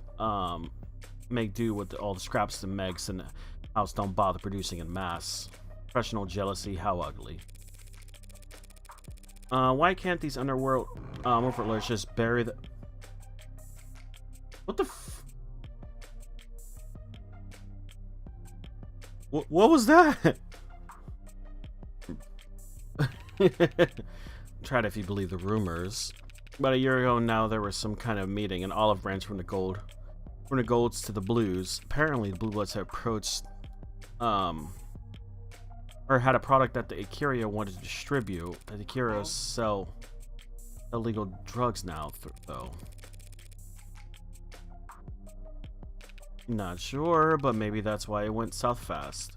do with all the scraps the Megs and the house don't bother producing in mass. Professional jealousy, how ugly. Why can't these underworld overlords just bury the... What the f... What was that? Try it if you believe the rumors. About a year ago now, there was some kind of meeting, an olive branch from the golds to the blues. Apparently, the Blue Bloods had approached, or had a product that the Akira wanted to distribute. The Akira sell illegal drugs now, though. Not sure, but maybe that's why it went south fast.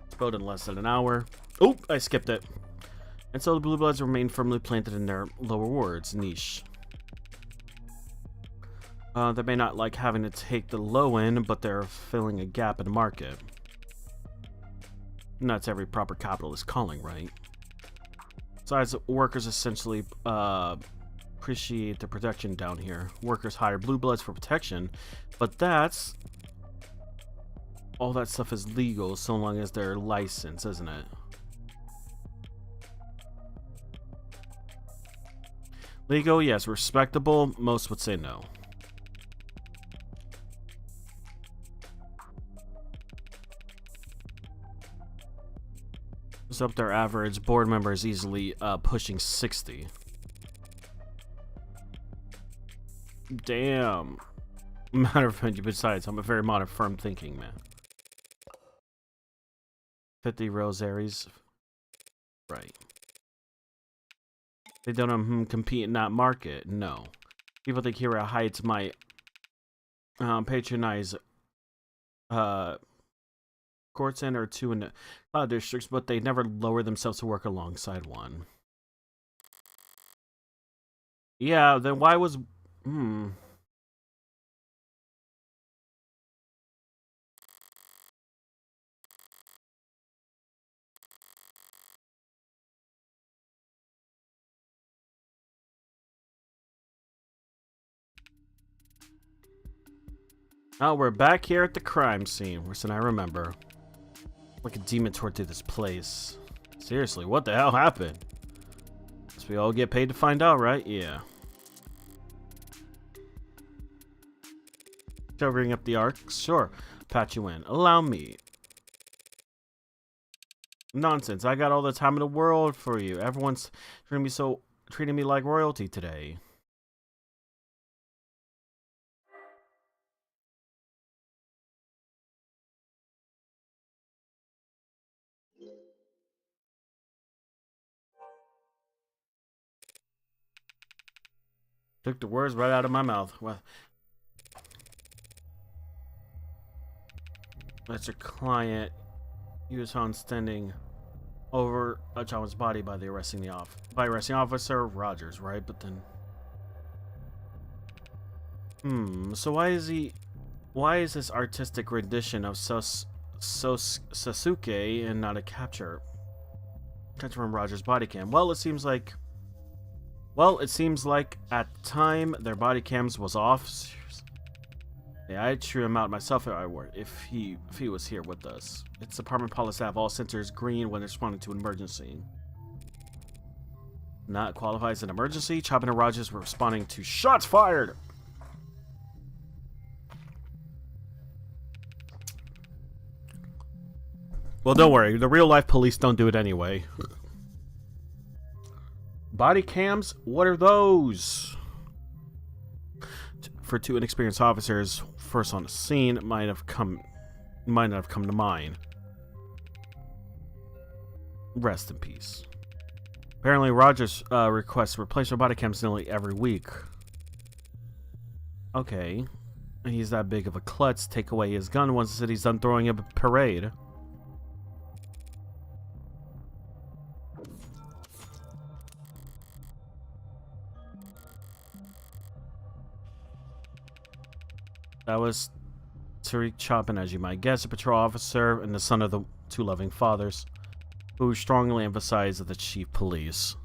Exploded in less than an hour. Oh, I skipped it. And so the Blue Bloods remain firmly planted in their lower wards niche. They may not like having to take the low end, but they're filling a gap in the market. And that's every proper capitalist calling, right? Besides, workers essentially appreciate the protection down here. Workers hire Blue Bloods for protection, but that's... all that stuff is legal so long as they're licensed, isn't it? Legal, yes. Respectable, most would say no. It's up their average board member is easily pushing 60. Damn. Matter of fact, besides, I'm a very modern, firm thinking man. 50 rosaries. Right. They don't compete in that market. No. People think Hero Heights might patronize courts in or two in the districts, but they never lower themselves to work alongside one. Yeah, then why was... Oh, we're back here at the crime scene. Worse than I remember. Like a demon tore through this place. Seriously, what the hell happened? Guess we all get paid to find out, right? Yeah. Covering up the arc? Sure. Patch you in. Allow me. Nonsense. I got all the time in the world for you. Everyone's treating me like royalty today. Took the words right out of my mouth. Well, that's your client. He was found standing over a child's body by the arresting officer Rogers, right? But then, so why is this artistic rendition of Sasuke and not a capture from Rogers' body cam? Well, it seems like at the time their body cams was off. Yeah, I'd chew him out myself if he was here with us. It's apartment policy to have all sensors green when responding to an emergency. Not qualifies as an emergency. Chopin and Rogers were responding to shots fired. Well, don't worry. The real life police don't do it anyway. Body cams? What are those? For two inexperienced officers, first on the scene, might not have come to mind. Rest in peace. Apparently, Rogers requests replacement body cams nearly every week. Okay, he's that big of a klutz. Take away his gun once the city's done throwing a parade. That was Tariq Chopin, as you might guess, a patrol officer and the son of the two loving fathers, who strongly emphasized that the chief police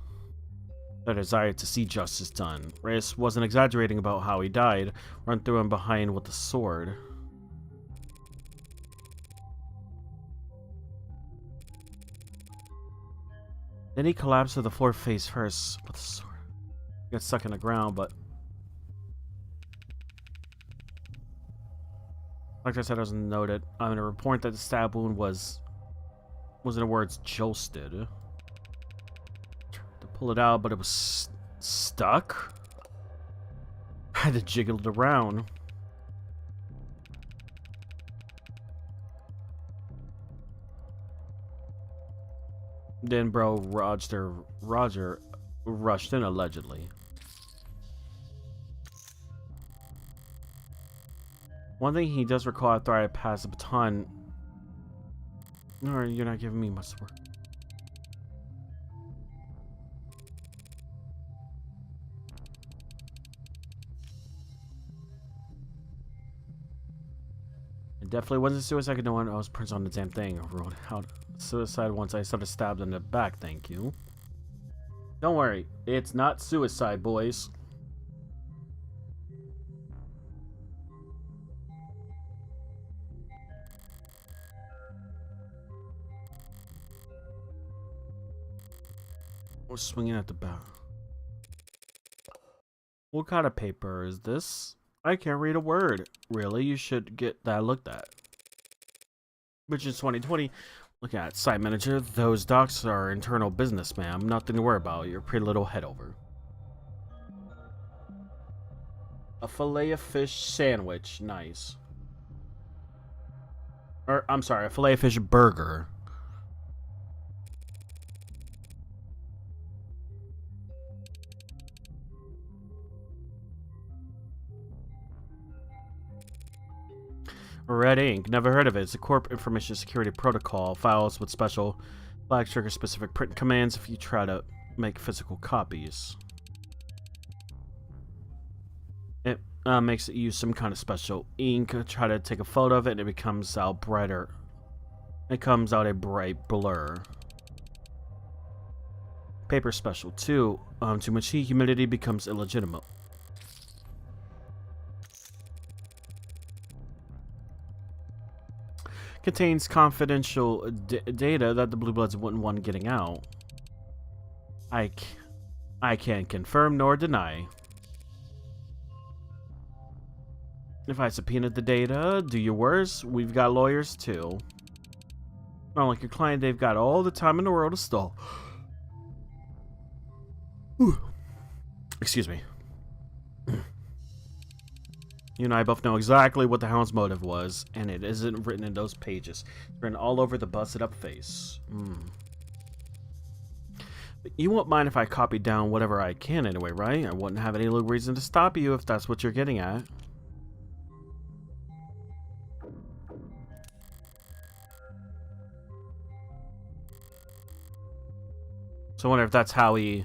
their desire to see justice done. Reyes wasn't exaggerating about how he died, run through him behind with a sword. Then he collapsed to the floor face first with a sword. He got stuck in the ground, but like I said, I was noted. I'm going to report that the stab wound wasn't the words jolted. Tried to pull it out, but it was stuck. I had to jiggle it around. Then bro Roger rushed in allegedly. One thing he does recall after I passed the baton. No, you're not giving me much work. It definitely wasn't suicide. No one else prints on the damn thing. I wrote out suicide once I started stabbed in the back. Thank you. Don't worry, it's not suicide, boys. We're swinging at the back. What kind of paper is this? I can't read a word. Really? You should get that looked at. Which is 2020. Look at it. Site manager. Those docs are internal business, ma'am. Nothing to worry about. Your pretty little head over. A fillet of fish sandwich. Nice. Or, I'm sorry, a fillet of fish burger. Red ink. Never heard of it. It's a Corp Information Security Protocol. Files with special flag trigger specific print commands if you try to make physical copies. It makes it use some kind of special ink. Try to take a photo of it and it becomes out brighter. It comes out a bright blur. Paper special too. Too much heat, humidity becomes illegitimate. Contains confidential data that the Blue Bloods wouldn't want getting out. I can't confirm nor deny. If I subpoenaed the data, do your worst. We've got lawyers too. Not like your client, they've got all the time in the world to stall. Excuse me. You and I both know exactly what the Hound's motive was, and it isn't written in those pages. It's written all over the busted up face. But you won't mind if I copy down whatever I can anyway, right? I wouldn't have any legal reason to stop you if that's what you're getting at. So I wonder if that's how he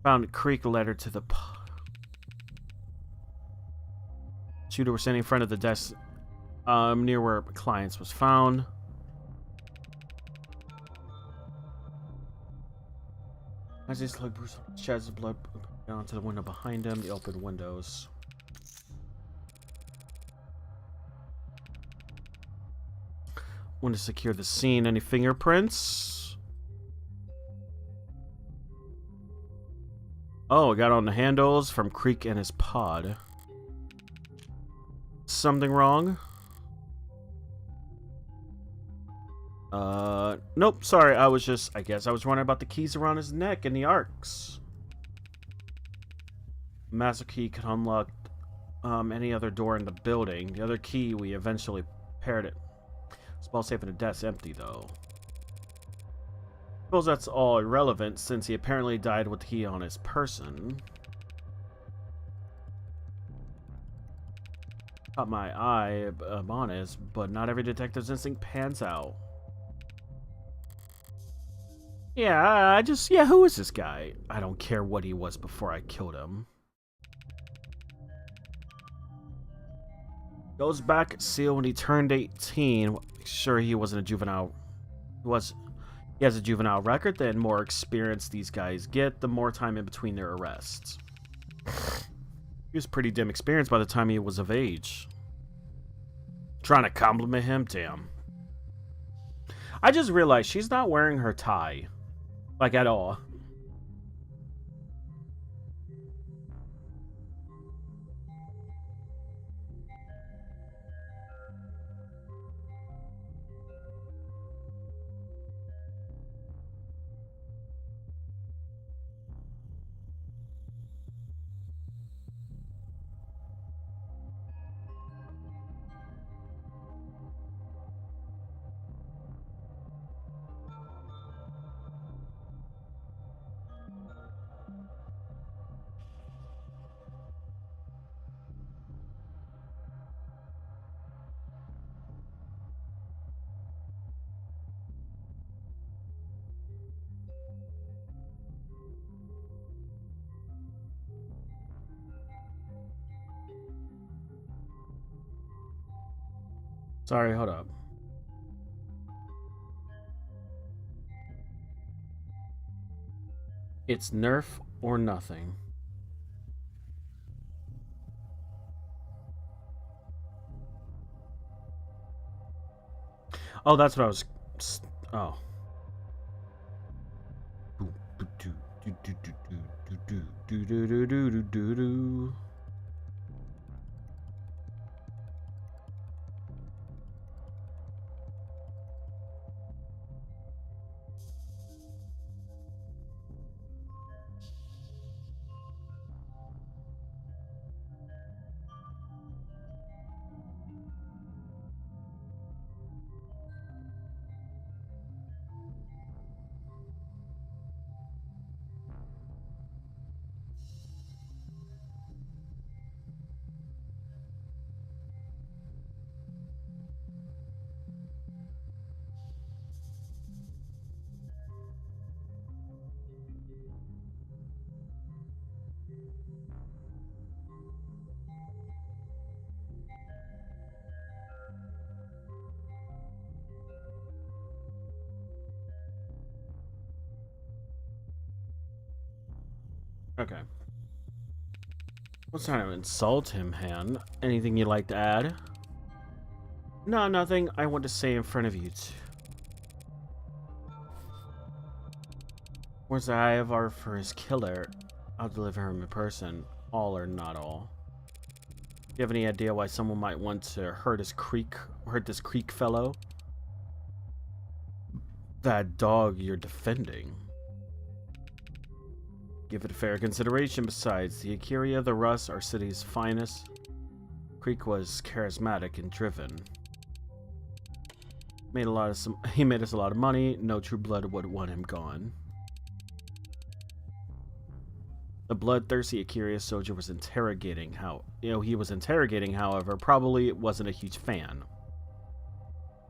found a Creek letter to the shooter was standing in front of the desk near where clients was found. As he slid Bruce sheds his blood down to the window behind him, the open windows. Want to secure the scene. Any fingerprints? Oh, it got on the handles from Creek and his pod. Something wrong? Nope, sorry, I guess I was wondering about the keys around his neck and the arcs. Master key could unlock any other door in the building. The other key, we eventually paired it. Spell safe in the desk empty, though. Suppose that's all irrelevant, since he apparently died with the key on his person. Caught my eye on his, but not every detective's instinct pans out. Yeah, who is this guy? I don't care what he was before I killed him. Goes back, seal when he turned 18. Sure, he wasn't a juvenile. He has a juvenile record. The more experience these guys get, the more time in between their arrests. He was pretty damn experienced by the time he was of age. Trying to compliment him? Damn. I just realized she's not wearing her tie. Like, at all. Sorry, hold up. It's Nerf or nothing. Oh, that's what I was... Oh. Okay. What's trying to insult him, Han? Anything you'd like to add? No, nothing. I want to say in front of you two. Where's the eye of art for his killer? I'll deliver him in person. All or not all. Do you have any idea why someone might want to hurt this Creek fellow? That dog you're defending. Give it a fair consideration. Besides, the Akira, the Russ, our city's finest. Creek was charismatic and driven. He made us a lot of money. No true blood would want him gone. The bloodthirsty Akira soldier was interrogating however, probably wasn't a huge fan.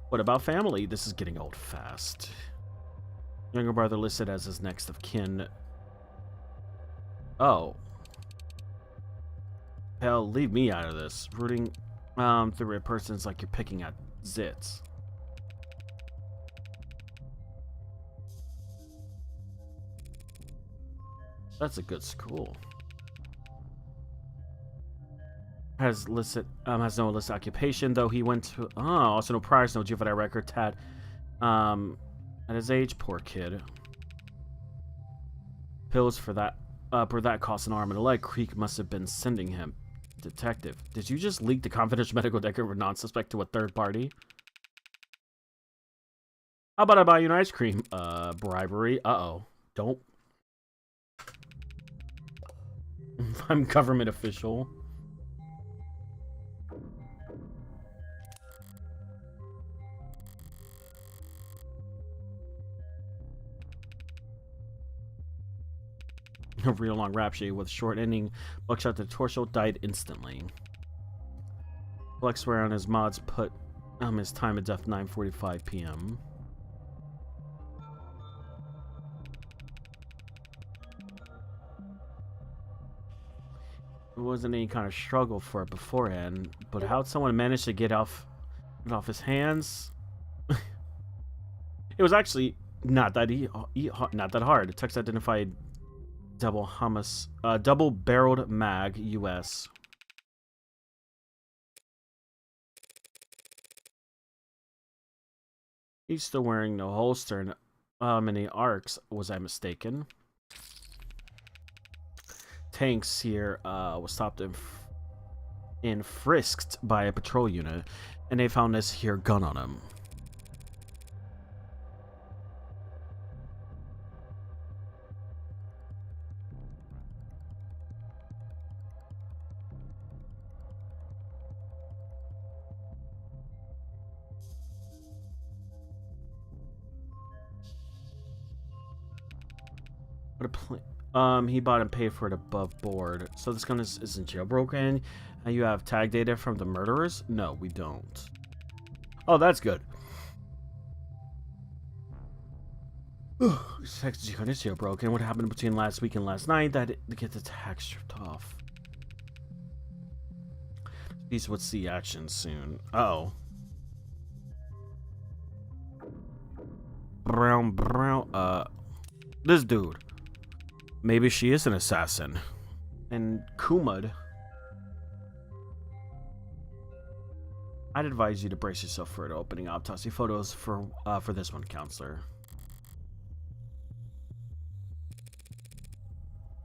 What about family? This is getting old fast. Younger brother listed as his next of kin. Oh. Hell, leave me out of this. Rooting through a person's like you're picking at zits. That's a good school. Has no illicit occupation, though he went to also no priors, no juvenile record. Tad at his age, poor kid. Pills for that cost an arm and a leg. Creek must have been sending him. Detective, did you just leak the confidential medical record of a non-suspect to a third party? How about I buy you an ice cream? Bribery. Uh-oh. Don't. I'm government official. A real long rap sheet with a short ending. Buckshot to the torso, died instantly. Flex swear on his mods put his time of death 9:45 p.m. It wasn't any kind of struggle for it beforehand, but how'd someone manage to get off his hands? It was actually not that hard. The text identified double-barreled mag US. He's still wearing no holster and many arcs. Was I mistaken? Tanks here was stopped and frisked by a patrol unit, and they found this here gun on him. He bought and paid for it above board. So this gun isn't jailbroken. And you have tag data from the murderers? No, we don't. Oh, that's good. This gun is jailbroken. What happened between last week and last night that to get the tag stripped off? These would see action soon. Uh-oh. Brown. This dude. Maybe she is an assassin. And Kumud. I'd advise you to brace yourself for an opening autopsy photos for this one, counselor.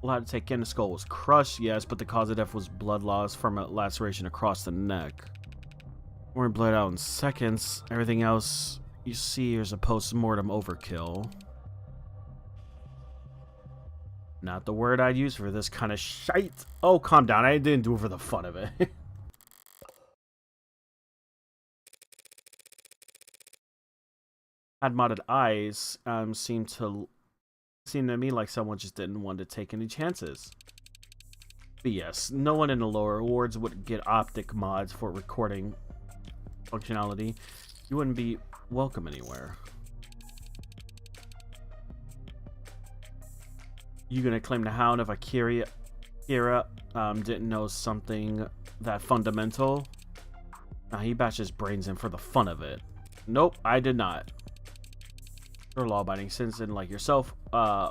A lot to take in. The skull was crushed, yes, but the cause of death was blood loss from a laceration across the neck. We're bled out in seconds. Everything else you see is a post-mortem overkill. Not the word I'd use for this kind of shite. Oh, calm down. I didn't do it for the fun of it. Had modded eyes seemed to me like someone just didn't want to take any chances. But yes, no one in the lower wards would get optic mods for recording functionality. You wouldn't be welcome anywhere. You gonna claim the Hound if Kira didn't know something that fundamental? Nah, he bashed his brains in for the fun of it. Nope, I did not. You're a law-abiding citizen like yourself. We're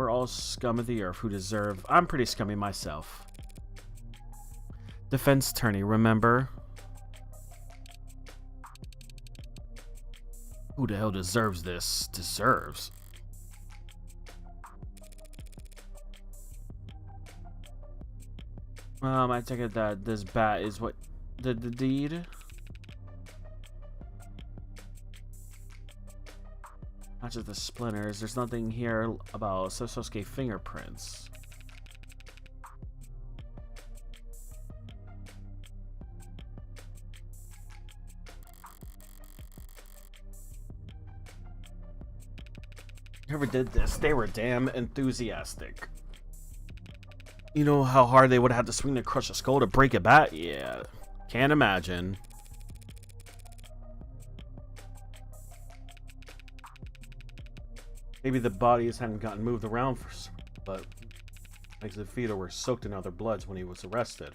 all scum of the earth who deserve. I'm pretty scummy myself. Defense attorney, remember? Who the hell deserves this? Deserves. I take it that this bat is what did the deed. Not just the splinters. There's nothing here about Sasuke fingerprints. Whoever did this, they were damn enthusiastic. You know how hard they would have to swing to crush a skull to break a bat? Yeah, can't imagine. Maybe the bodies hadn't gotten moved around but like the feet were soaked in other bloods when he was arrested.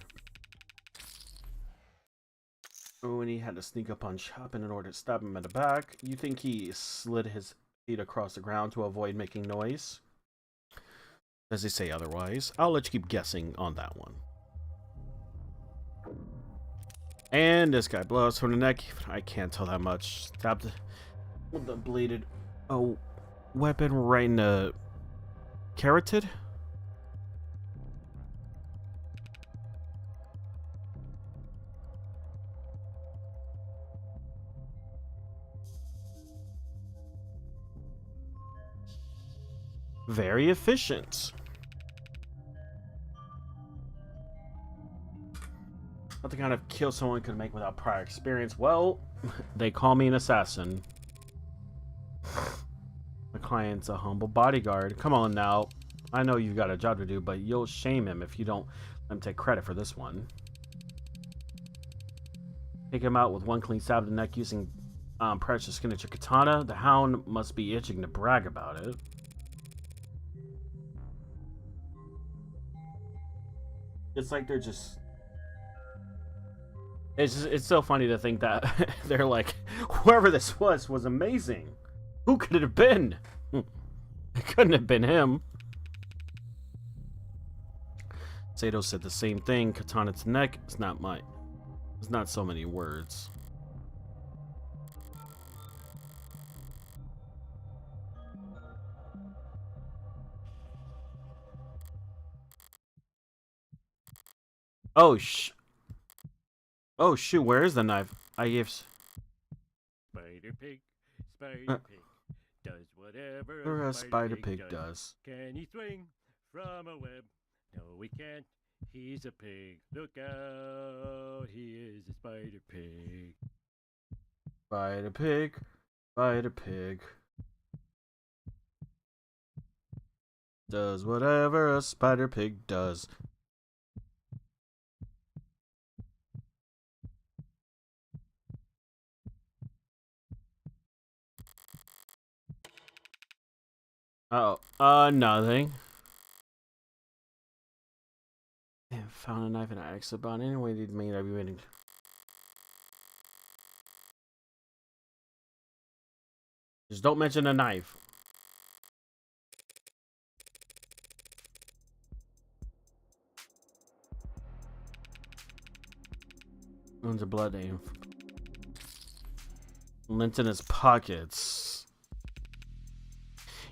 When he had to sneak up on Chopin in order to stab him in the back, you think he slid his feet across the ground to avoid making noise? Does he say otherwise? I'll let you keep guessing on that one. And this guy blows from the neck. I can't tell that much. Stabbed with the bleeded weapon right in the carotid. Very efficient. Not the kind of kill someone could make without prior experience. Well, they call me an assassin. My client's a humble bodyguard. Come on now. I know you've got a job to do, but you'll shame him if you don't let him take credit for this one. Take him out with one clean stab to the neck using precious signature katana. The hound must be itching to brag about it. It's like they're just... It's so funny to think that they're like, whoever this was amazing. Who could it have been? It couldn't have been him. Sato said the same thing. Katana to neck. It's not so many words. Oh shoot, where is the knife? I give... Spider Pig does whatever a Spider Pig does. Can he swing from a web? No, he can't. He's a pig. Look out, he is a Spider Pig. Spider Pig, Spider Pig. Does whatever a Spider Pig does. Nothing. Damn, found a knife and an axe about anyway. Did mean I'd be waiting. Just don't mention a knife. Owns a blood name. Lint in his pockets.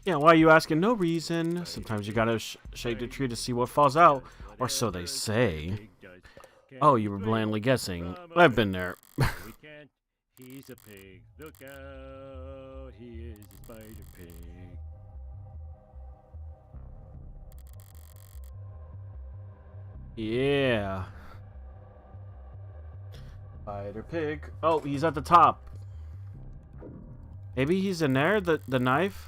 Yeah, why are you asking? No reason. Sometimes you gotta shake the tree to see what falls out, or so they say. Oh, you were blandly guessing. I've been there. He's a pig. Look out, he is a Spider Pig. Yeah. Spider Pig. Oh, he's at the top. Maybe he's in there, the knife?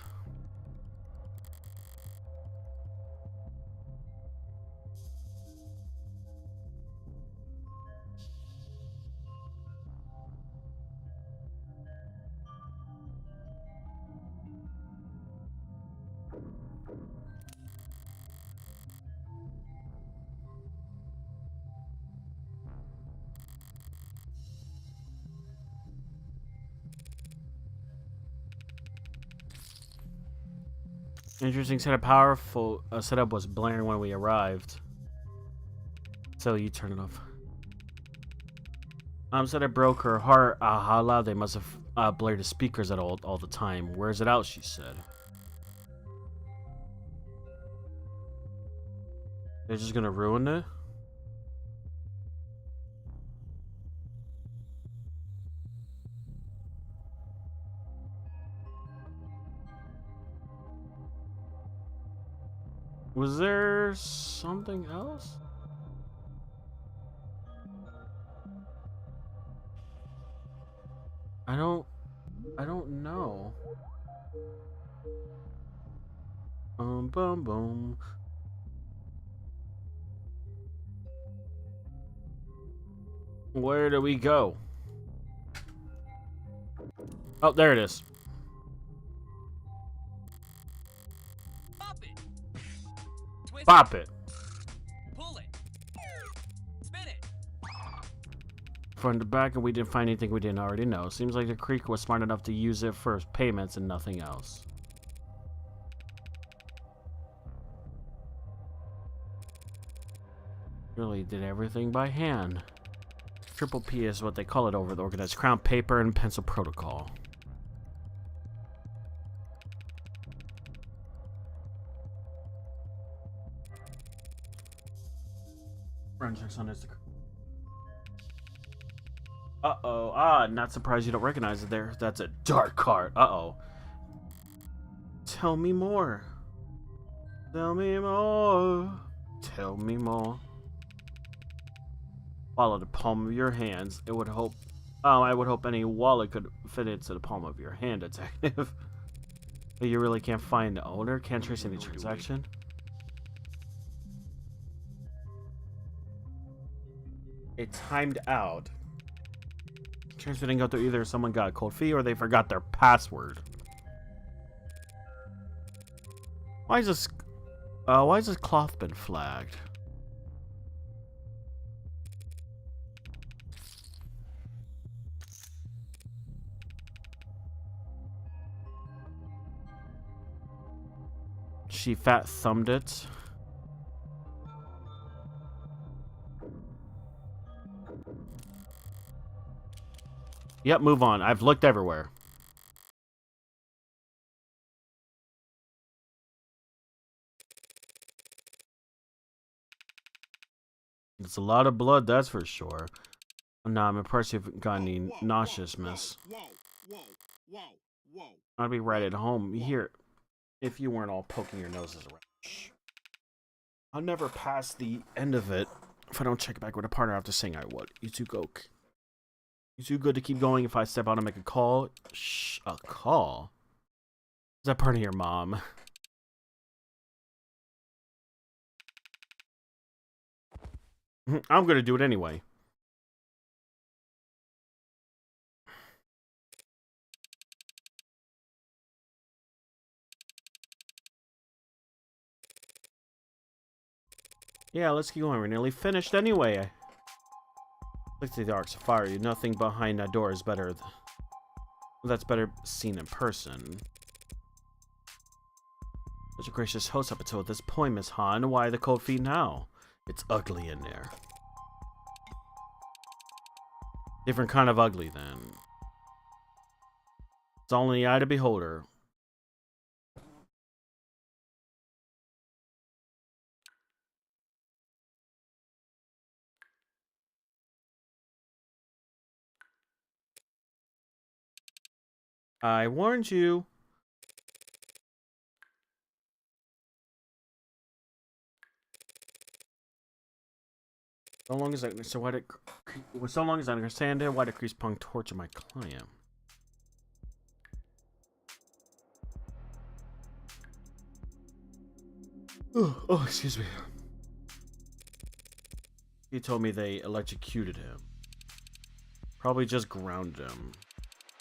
Interesting setup. Powerful setup was blaring when we arrived. So you turn it off. Said I broke her heart. How loud they must have blared the speakers at all the time. Where's it out? She said. They're just gonna ruin it. Was there something else? I don't know. Boom, boom. Where do we go? Oh, there it is. Pop it. Pull it. Spin it. Front to back, and we didn't find anything we didn't already know. Seems like the Creek was smart enough to use it for payments and nothing else. Really did everything by hand. Triple P is what they call it over the organized crown paper and pencil protocol. Run checks on Instagram. Uh-oh. Ah, not surprised you don't recognize it there. That's a dark card. Uh-oh. Tell me more. Tell me more. Tell me more. Follow the palm of your hands. It would hope... I would hope any wallet could fit into the palm of your hand, detective. But you really can't find the owner? Can't trace any transaction? It timed out. Transfer didn't go through either. Someone got a cold feet or they forgot their password. Why is this cloth been flagged? She fat thumbed it. Yep, move on. I've looked everywhere. It's a lot of blood, that's for sure. Nah, I'm impressed you've got any nauseousness. I'd be right at home here if you weren't all poking your noses around. Shh. I'll never pass the end of it if I don't check back with a partner after saying I would. You too go. You too good to keep going if I step out and make a call. Shh, a call? Is that part of your mom? I'm gonna do it anyway. Yeah, let's keep going. We're nearly finished anyway. Look to the arcs of fire. Nothing behind that door is better. That's better seen in person. Such a gracious host up until this point, Miss Han. Why the cold feet now? It's ugly in there. Different kind of ugly, then. It's all in the eye of the beholder. I warned you. So long as I understand it, why did Grease Punk torture my client? Oh, excuse me. He told me they electrocuted him. Probably just grounded him.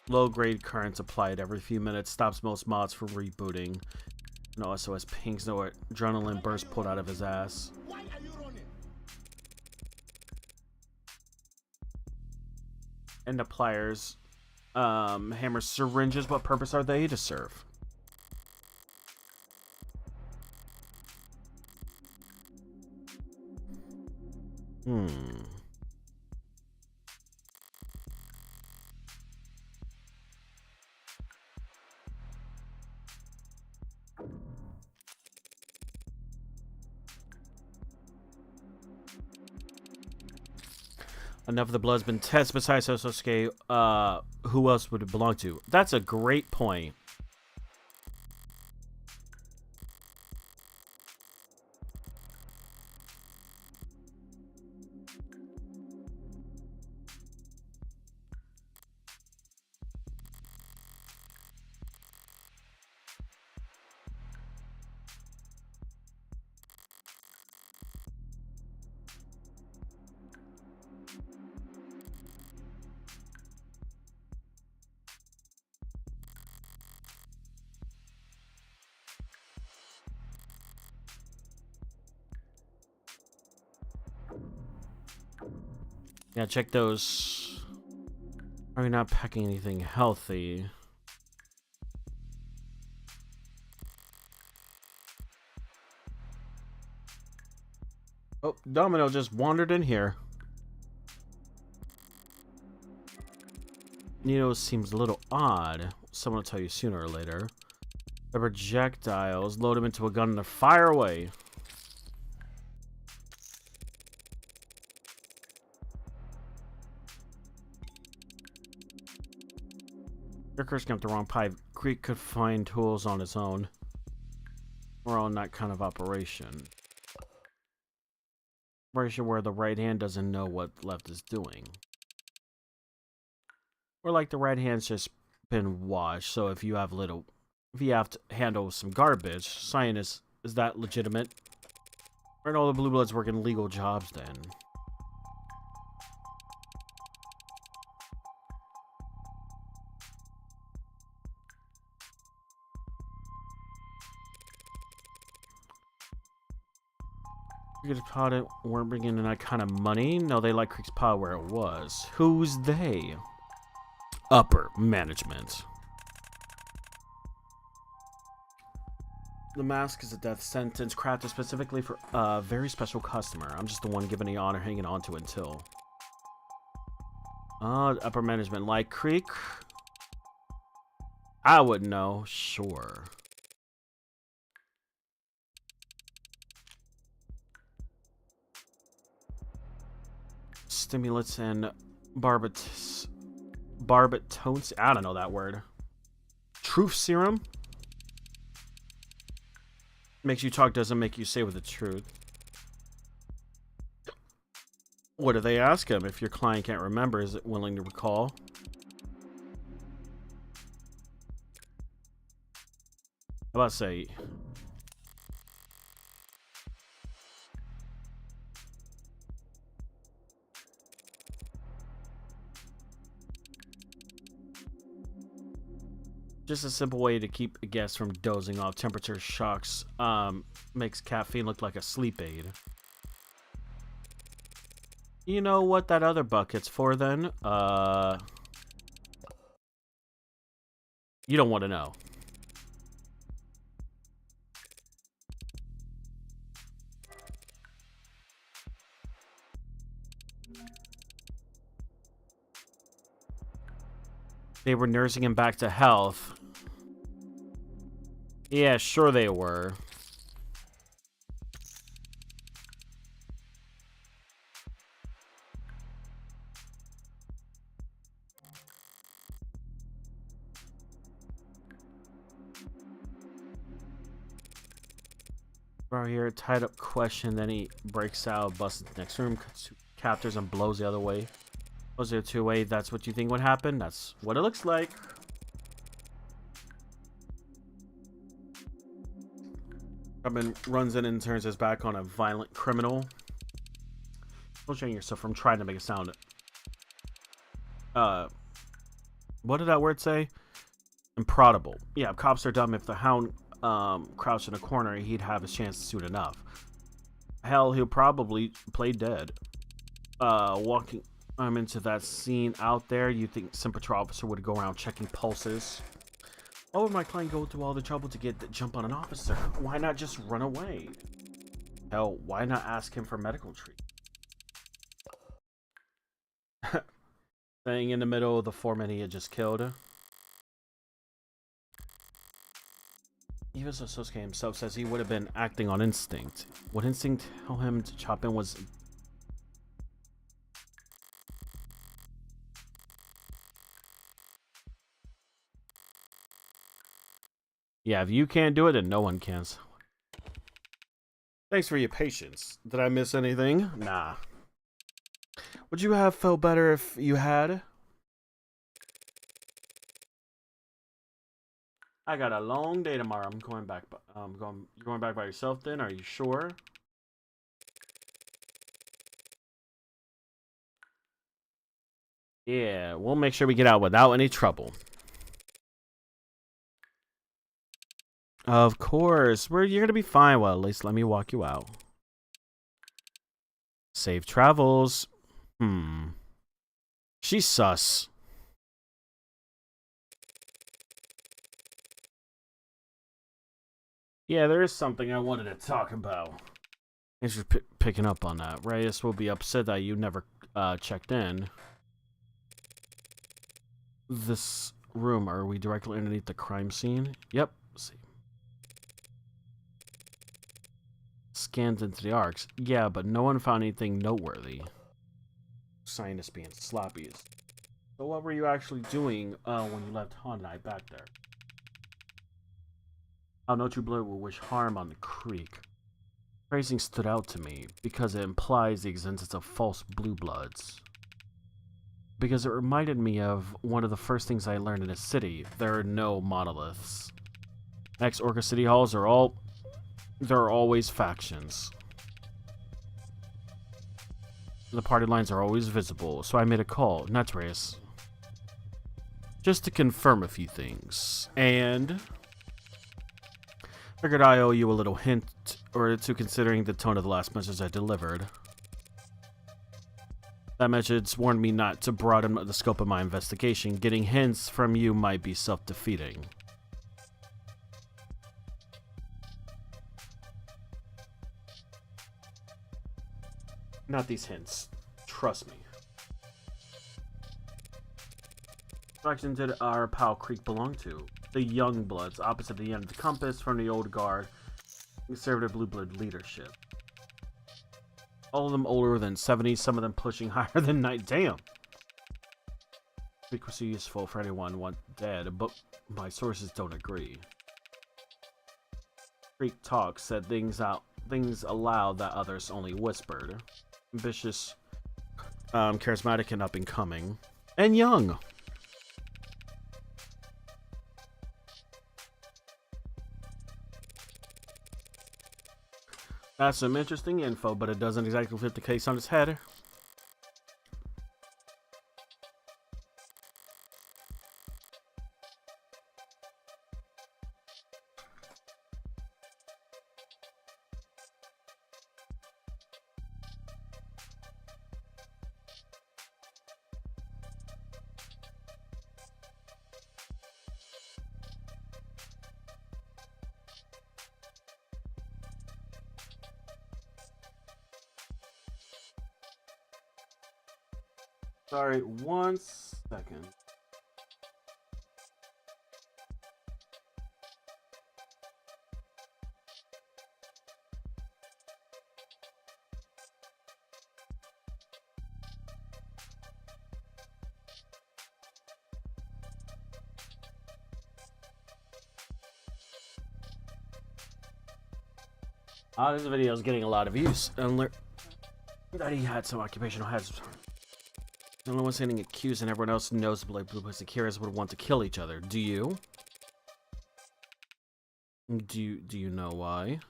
Low-grade currents applied every few minutes stops most mods from rebooting. No SOS pings, no adrenaline burst pulled out of his ass. Why are you running? And the pliers, hammer syringes. What purpose are they to serve? Enough of the blood's been tested. Besides Sosuke, who else would it belong to? That's a great point. Yeah, check those. Are we not packing anything healthy? Oh, Domino just wandered in here. Nino seems a little odd. Someone will tell you sooner or later. The projectiles, load them into a gun and fire away. Your curse got the wrong pipe. Creek could find tools on its own. We're on that kind of operation. Operation where the right hand doesn't know what left is doing. Or like the right hand's just been washed, so if you have to handle some garbage, scientist, is that legitimate? Aren't all the blue bloods working legal jobs then? Creek's Pod weren't bringing in that kind of money. No, they like Creek's Pod where it was. Who's they? Upper management. The mask is a death sentence crafted specifically for a very special customer. I'm just the one given the honor hanging on to it until. Upper management like Creek? I wouldn't know. Sure. Stimulants and barbitons. I don't know that word. Truth serum? Makes you talk, doesn't make you say with the truth. What do they ask him? If your client can't remember, is it willing to recall? How about say... Just a simple way to keep a guest from dozing off. Temperature shocks makes caffeine look like a sleep aid. You know what that other bucket's for then? You don't want to know. They were nursing him back to health. Yeah, sure they were. Right here, tied up question, then he breaks out, busts into the next room, captures and blows the other way. Was there two-way? That's what you think would happen? That's what it looks like. Robin runs in and turns his back on a violent criminal. Filtering yourself from trying to make a sound. What did that word say? Improbable. Yeah, cops are dumb. If the hound crouched in a corner, he'd have a chance soon enough. Hell, he'll probably play dead. Walking into that scene out there, you think some patrol officer would go around checking pulses? Why would my client go through all the trouble to get the jump on an officer? Why not just run away? Hell, why not ask him for medical treatment? Staying in the middle of the foreman he had just killed. Even Sosuke himself says he would have been acting on instinct. Would instinct tell him to chop in was... Yeah, if you can't do it, then no one can. Thanks for your patience. Did I miss anything? Nah. Would you have felt better if you had? I got a long day tomorrow. I'm going back. You're going back by yourself then? Are you sure? Yeah, we'll make sure we get out without any trouble. Of course. You're gonna be fine. Well, at least let me walk you out. Safe travels. She's sus. Yeah, there is something I wanted to talk about. Thanks for picking up on that. Reyes will be upset that you never checked in. This room, are we directly underneath the crime scene? Yep. Let's see. Scanned into the arcs. Yeah, but no one found anything noteworthy. Scientists being sloppy. So what were you actually doing when you left Han and I back there? How no true blood will wish harm on the creek. Phrasing stood out to me because it implies the existence of false blue bloods. Because it reminded me of one of the first things I learned in a city. There are no monoliths. Next Orca City Halls are there are always factions. The party lines are always visible, so I made a call, not Reyes. Just to confirm a few things. And figured I owe you a little hint or two considering the tone of the last message I delivered. That message warned me not to broaden the scope of my investigation. Getting hints from you might be self-defeating. Not these hints. Trust me. Faction did our pal Creek belong to? The Young Bloods, opposite the end of the compass from the old guard, conservative blue blood leadership. All of them older than 70, some of them pushing higher than 90. Damn! Secrecy useful for anyone want dead, but my sources don't agree. Creek Talk said things aloud that others only whispered. Ambitious, charismatic, and up and coming. And young! That's some interesting info, but it doesn't exactly fit the case on its head. Sorry, 1 second. This video is getting a lot of views. And that he had some occupational hazards. The only one getting accused and everyone else knows the Blue Bloods and Akiras would want to kill each other. Do you? Do you know why?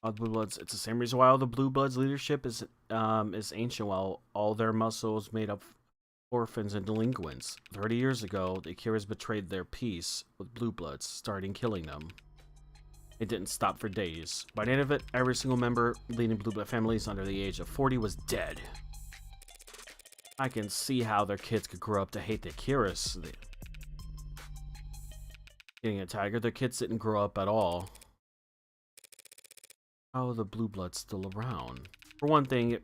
All the Blue Bloods, it's the same reason why all the Blue Bloods leadership is ancient, while all their muscles made up orphans and delinquents. 30 years ago, the Akiras betrayed their peace with Blue Bloods, starting killing them. It didn't stop for days. By the end of it, every single member leading Blue Blood families under the age of 40 was dead. I can see how their kids could grow up to hate the Akiras. Getting a tiger, their kids didn't grow up at all. How are the Blue Bloods still around? For one thing,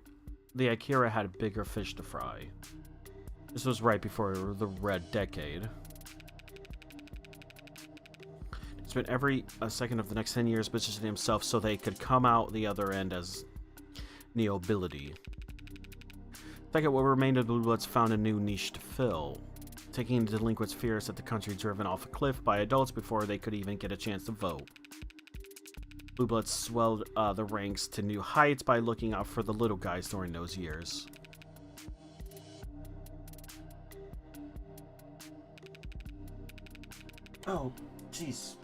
the Akira had bigger fish to fry. This was right before the Red Decade. He spent every second of the next 10 years positioning himself so they could come out the other end as Neobility. Second, what remained of the Blue Bloods found a new niche to fill, taking the delinquents' fears that the country driven off a cliff by adults before they could even get a chance to vote. Blue Bloods swelled the ranks to new heights by looking out for the little guys during those years. Oh, jeez.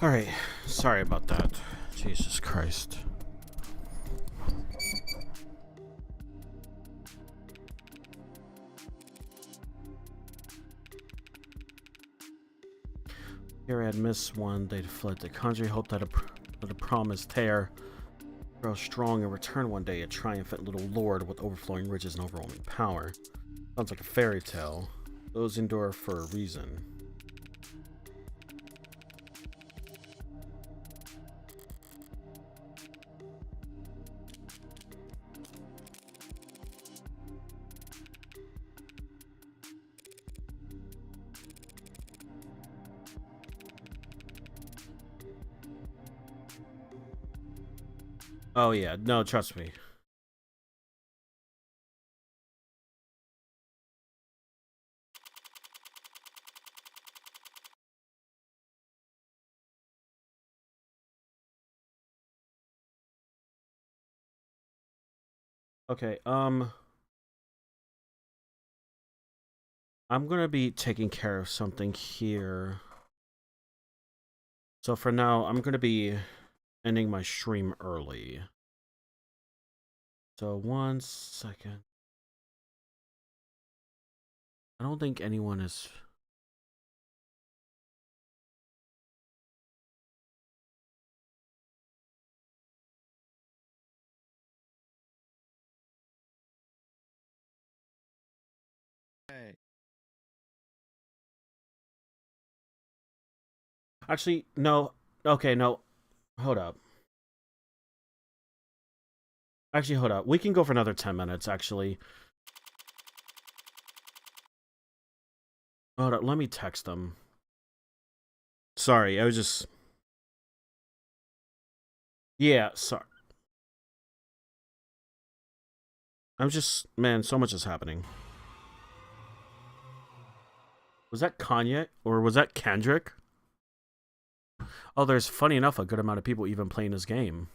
Alright, sorry about that. Jesus Christ. Here had missed one, they fled the country, hoped that a promised tear grow strong and return one day, a triumphant little lord with overflowing riches and overwhelming power. Sounds like a fairy tale. Those endure for a reason. Oh yeah, no, trust me. Okay, I'm gonna be taking care of something here. So for now, I'm gonna be ending my stream early. So 1 second. I don't think anyone is... Hey. Actually, no. Okay, no. Hold up. Actually, hold up. We can go for another 10 minutes, actually. Hold up. Let me text them. Sorry, I was just... Yeah, sorry. I'm just... Man, so much is happening. Was that Kanye? Or was that Kendrick? Oh, there's, funny enough, a good amount of people even playing this game.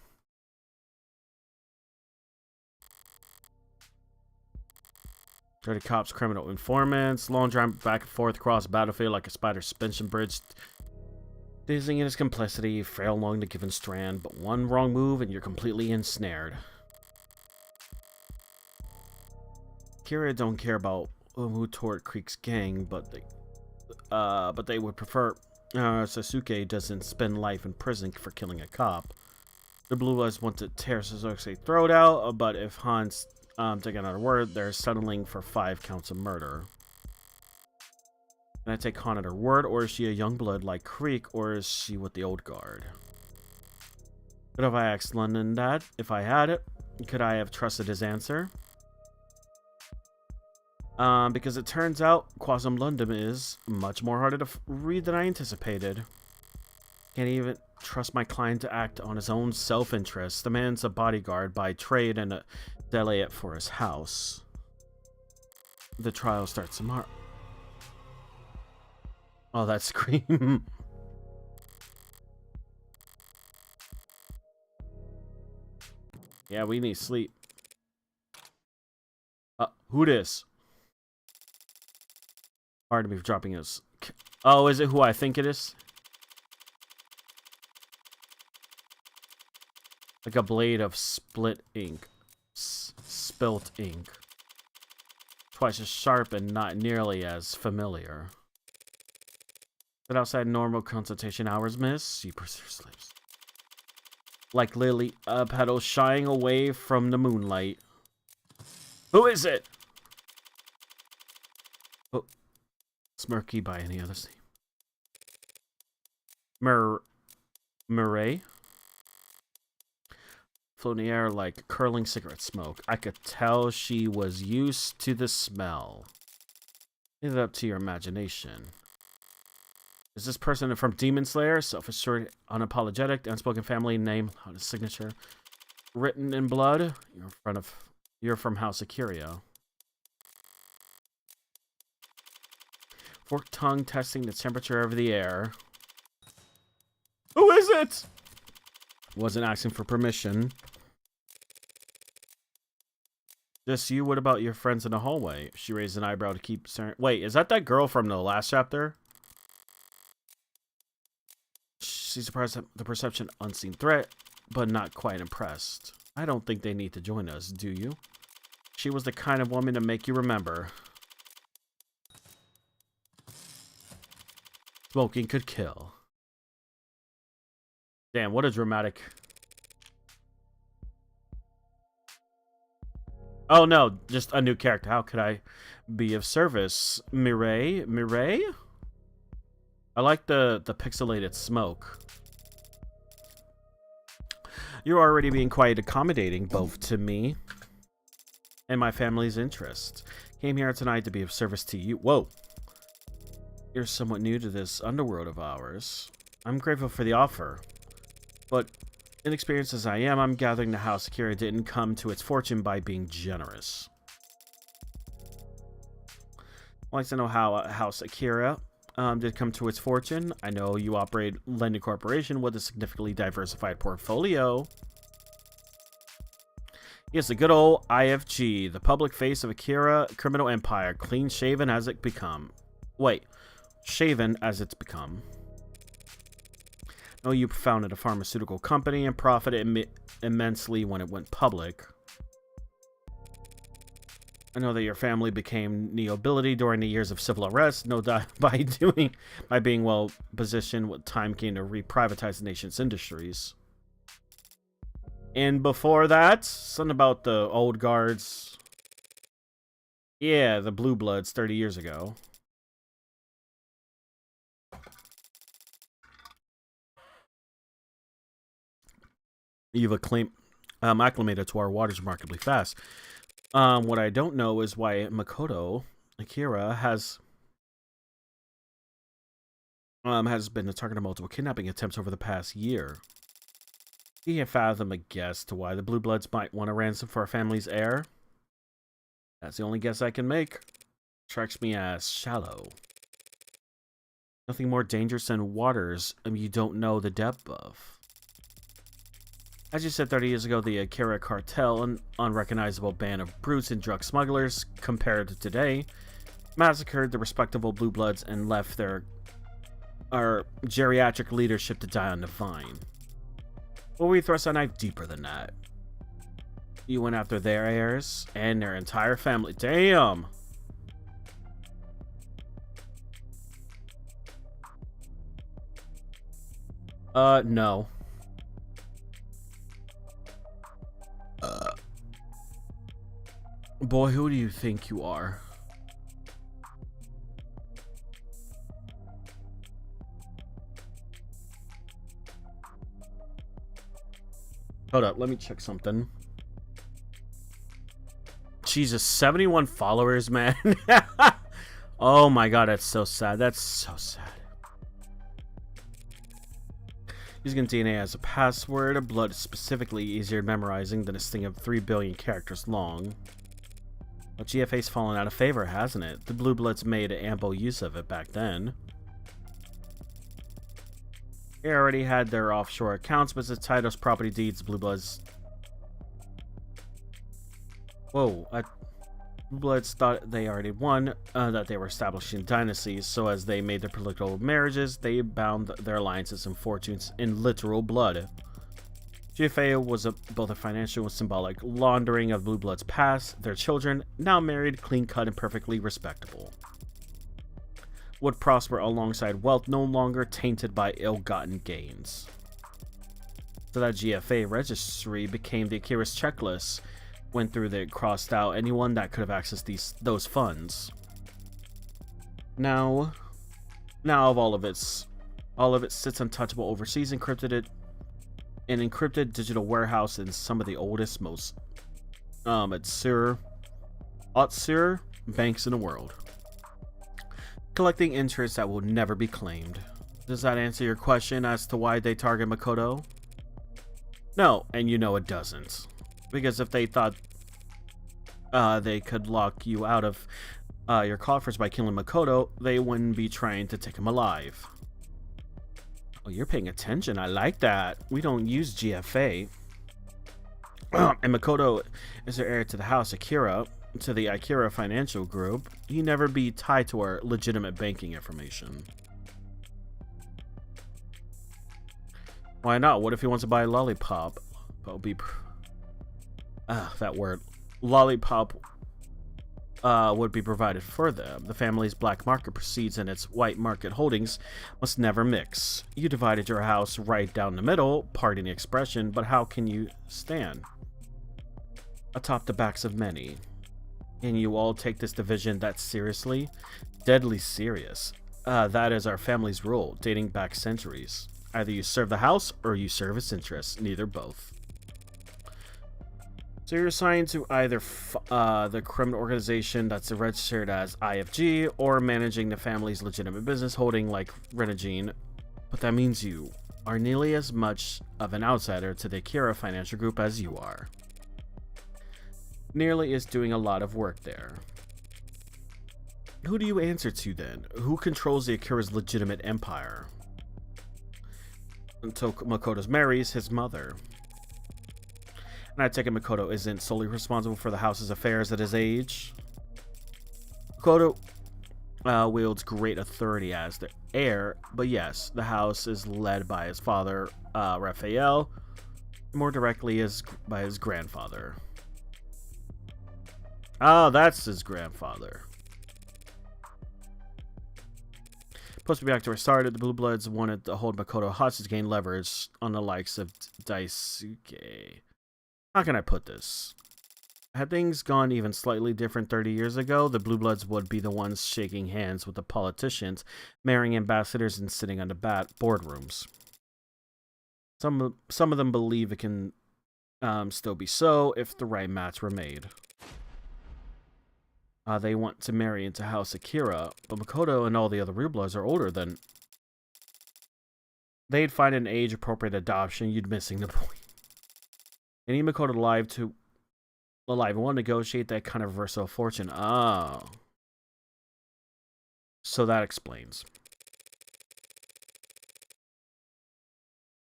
Dirty cops, criminal informants, long drive back and forth across the battlefield like a spider suspension bridge. Dizzying in its complexity, frail along the given strand, but one wrong move and you're completely ensnared. Kira don't care about who tore Creek's gang, but they would prefer Sasuke doesn't spend life in prison for killing a cop. The Blue Bloods want to tear Sasuke's throat out, but if Hans take another word, they're settling for 5 counts of murder. Can I take Han at her word, or is she a young blood like Creek, or is she with the old guard? Could have I asked London that? If I had it, could I have trusted his answer? Because it turns out Quasum London is much more harder to read than I anticipated. Can't even trust my client to act on his own self-interest. The man's a bodyguard by trade and a delegate for his house. The trial starts tomorrow. Oh, that scream. Yeah, we need sleep. Who this? Hard to be dropping his... Oh, is it who I think it is? Like a blade of split ink. Spilt ink. Twice as sharp and not nearly as familiar. But outside normal consultation hours, miss, she sleeps. Like lily petals shying away from the moonlight. Who is it? Oh, Smirky by any other name. Murray? Floating in the air like curling cigarette smoke. I could tell she was used to the smell. Leave it up to your imagination. Is this person from Demon Slayer? Self-assured, unapologetic, unspoken family name on his signature. Written in blood. You're from House of Curio. Forked tongue testing the temperature of the air. Who is it? Wasn't asking for permission. Just you, what about your friends in the hallway? She raised an eyebrow to keep staring. Wait, is that girl from the last chapter? She's surprised at the perception unseen threat, but not quite impressed. I don't think they need to join us, do you? She was the kind of woman to make you remember. Smoking could kill. Damn, what a dramatic... Oh no, just a new character. How could I be of service? Mireille? Mireille? I like the pixelated smoke. You're already being quite accommodating, both to me and my family's interests. Came here tonight to be of service to you. Whoa. You're somewhat new to this underworld of ours. I'm grateful for the offer. But inexperienced as I am, I'm gathering the House Akira didn't come to its fortune by being generous. I'd like to know how House Akira did come to its fortune. I know you operate Lending Corporation with a significantly diversified portfolio. Yes, the good old IFG, the public face of Akira criminal empire, clean shaven as it become. Wait, shaven as it's become. I know you founded a pharmaceutical company and profited immensely when it went public. I know that your family became nobility during the years of civil unrest, no doubt by being well positioned when time came to reprivatize the nation's industries. And before that, something about the old guards. Yeah, the Blue Bloods 30 years ago. You've acclimated to our waters remarkably fast. What I don't know is why Makoto Akira has been the target of multiple kidnapping attempts over the past year. You can't fathom a guess to why the Blue Bloods might want a ransom for our family's heir. That's the only guess I can make. Strikes me as shallow. Nothing more dangerous than waters you don't know the depth of. As you said 30 years ago, the Akira cartel, an unrecognizable band of brutes and drug smugglers, compared to today, massacred the respectable Blue Bloods and left our geriatric leadership to die on the vine. But we thrust our knife deeper than that. You went after their heirs and their entire family. Damn! No. Boy, who do you think you are? Hold up, let me check something. Jesus, 71 followers, man. Oh my god, that's so sad. That's so sad. Using DNA as a password, blood is specifically easier memorizing than a string of 3 billion characters long. Well, GFA's fallen out of favor, hasn't it? The Blue Bloods made ample use of it back then. They already had their offshore accounts, but the titles, property deeds, Blue Bloods... Whoa, Blue Bloods thought they already won, that they were establishing dynasties, so as they made their political marriages, they bound their alliances and fortunes in literal blood. GFA was both a financial and symbolic laundering of Blue Bloods' past, their children, now married, clean-cut, and perfectly respectable, would prosper alongside wealth no longer tainted by ill-gotten gains. So that GFA registry became the Akira's checklist, went through that, crossed out anyone that could have accessed those funds. Now of all of it sits untouchable overseas, encrypted digital warehouse in some of the oldest, most Atsur banks in the world, collecting interest that will never be claimed. Does that answer your question as to why they target Makoto? No, and you know it doesn't. Because if they thought they could lock you out of your coffers by killing Makoto, they wouldn't be trying to take him alive. Oh, you're paying attention. I like that. We don't use GFA. And Makoto is the heir to the House Akira, to the Akira Financial Group. He never be tied to our legitimate banking information. Why not? What if he wants to buy a lollipop? That'll be... that word. Lollipop would be provided for them. The family's black market proceeds and its white market holdings must never mix. You divided your house right down the middle, pardon the expression, but how can you stand atop the backs of many? And you all take this division that seriously? Deadly serious. That is our family's rule, dating back centuries. Either you serve the house or you serve its interests, neither both. So you're assigned to either the criminal organization that's registered as IFG or managing the family's legitimate business holding like Renegine. But that means you are nearly as much of an outsider to the Akira financial group as you are. Nearly is doing a lot of work there. Who do you answer to then? Who controls the Akira's legitimate empire? Until Makoto's marries his mother. And I take it Makoto isn't solely responsible for the house's affairs at his age. Makoto wields great authority as the heir, but yes, the house is led by his father, Raphael, more directly by his grandfather. Oh, that's his grandfather. Supposed to be back to where it started. The Blue Bloods wanted to hold Makoto hostage to gain leverage on the likes of Daisuke. How can I put this? Had things gone even slightly different 30 years ago, the Blue Bloods would be the ones shaking hands with the politicians, marrying ambassadors, and sitting on the boardrooms. Some of them believe it can still be so if the right match were made. They want to marry into House Akira, but Makoto and all the other Blue Bloods are older than... They'd find an age-appropriate adoption, you'd missing the point. They need Makoto alive and want to negotiate that kind of versatile fortune. Oh. So that explains.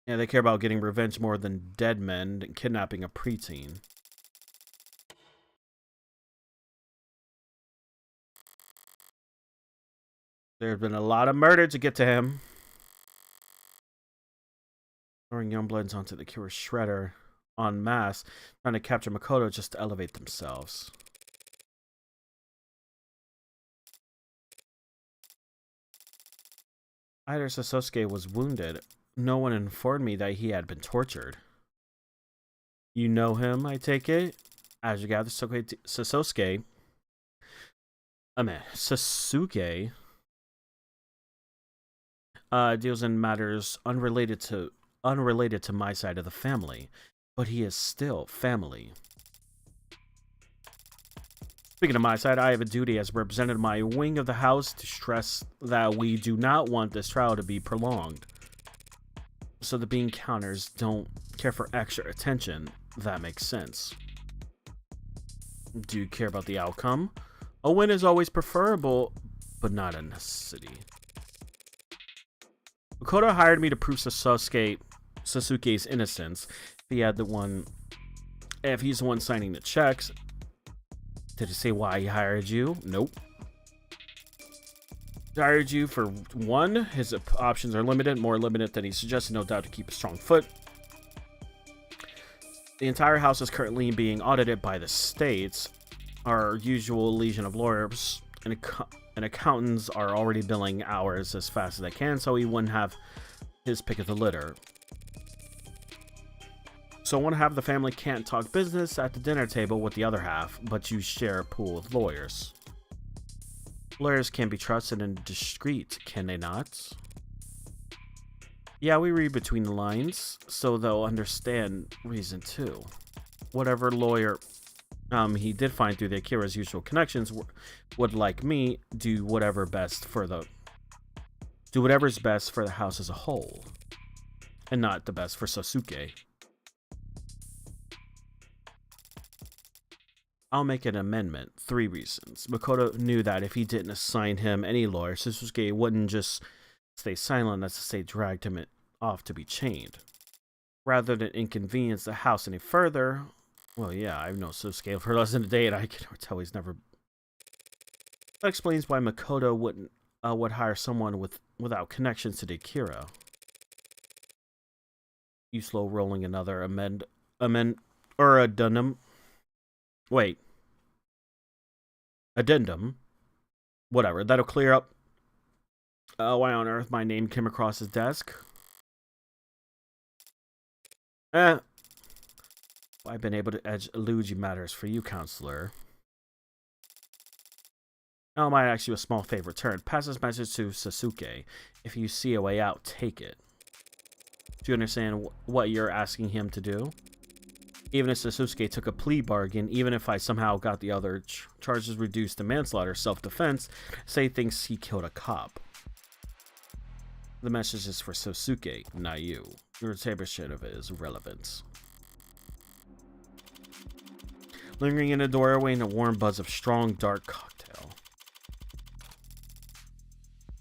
Yeah, they care about getting revenge more than dead men and kidnapping a preteen. There's been a lot of murder to get to him. Throwing Youngbloods onto the Akira Shredder en masse, trying to capture Makoto just to elevate themselves. Either Sasuke was wounded. No one informed me that he had been tortured. You know him, I take it? As you gather, Sasuke deals in matters unrelated to my side of the family, but he is still family. Speaking of my side, I have a duty as represented my wing of the house to stress that we do not want this trial to be prolonged. So the bean counters don't care for extra attention. That makes sense. Do you care about the outcome? A win is always preferable, but not a necessity. Makoto hired me to prove Sasuke's innocence. If he's the one signing the checks. Did he say why he hired you? Nope. He hired you for one. His options are limited, more limited than he suggested, no doubt to keep a strong foot. The entire house is currently being audited by the states. Our usual legion of lawyers and accountants are already billing hours as fast as they can, so he wouldn't have his pick of the litter. So one half of the family can't talk business at the dinner table with the other half, but you share a pool of lawyers. Lawyers can be trusted and discreet, can they not? Yeah, we read between the lines, so they'll understand reason too. Whatever lawyer he did find through the Akira's usual connections would, like me, do whatever's best for the house as a whole, and not the best for Sasuke. I'll make an amendment. 3 reasons. Makoto knew that if he didn't assign him any lawyer, Sasuke wouldn't just stay silent, as to say dragged him off to be chained. Rather than inconvenience the house any further, well, yeah, I've known Sasuke for less than a day, and I can tell he's never... That explains why Makoto would hire someone without connections to the Akira. You slow rolling another addendum. Wait. Addendum. Whatever. That'll clear up. Why on earth my name came across his desk? I've been able to elude matters for you, counselor. Oh, might actually a small favor. Turn. Pass this message to Sasuke. If you see a way out, take it. Do you understand what you're asking him to do? Even if Sasuke took a plea bargain, even if I somehow got the other charges reduced to manslaughter, self-defense, say thinks he killed a cop. The message is for Sasuke, not you. Your interpretation of it is irrelevant. Lingering in the doorway in a warm buzz of strong, dark cocktail.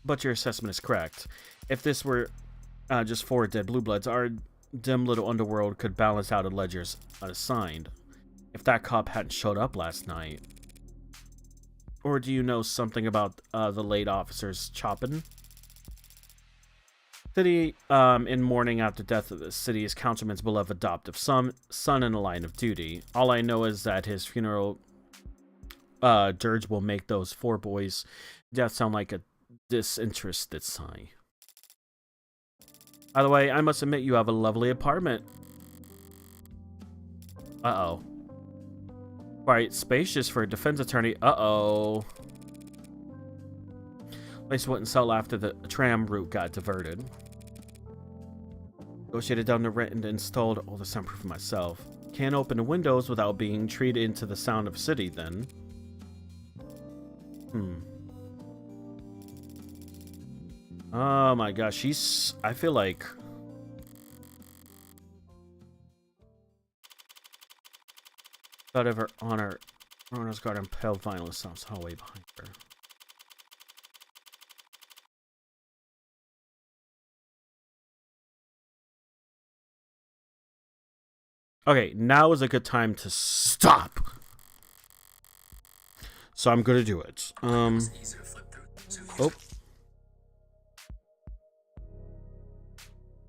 But your assessment is correct. If this were just 4 dead blue bloods, our dim little underworld could balance out the ledgers unassigned. If that cop hadn't showed up last night. Or do you know something about the late officer's chopping? City, in mourning after death of the city's councilman's beloved adoptive son in the line of duty. All I know is that his funeral dirge will make those 4 boys' death sound like a disinterested sigh. By the way, I must admit you have a lovely apartment. Uh-oh. Quite spacious for a defense attorney. Uh-oh. Place wouldn't sell after the tram route got diverted. Negotiated down the rent and installed all the soundproof myself. Can't open the windows without being treated into the sound of city then. Oh my gosh, I feel like... Thought of her honor. Rona's garden pale vinyl sounds hallway behind her. Okay, now is a good time to stop. So I'm gonna do it. Oh.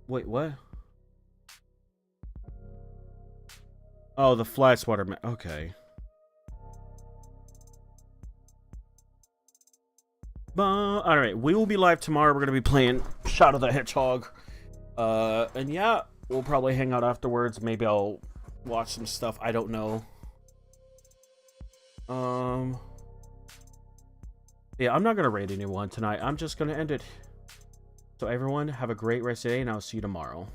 Wait, what? Oh, the fly swatter. Okay. Alright, we will be live tomorrow. We're gonna be playing Shadow the Hedgehog. And yeah, we'll probably hang out afterwards. Maybe I'll watch some stuff. I don't know. Yeah, I'm not gonna raid anyone tonight. I'm just gonna end it. So everyone, have a great rest of the day, and I'll see you tomorrow.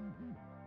Mm-hmm.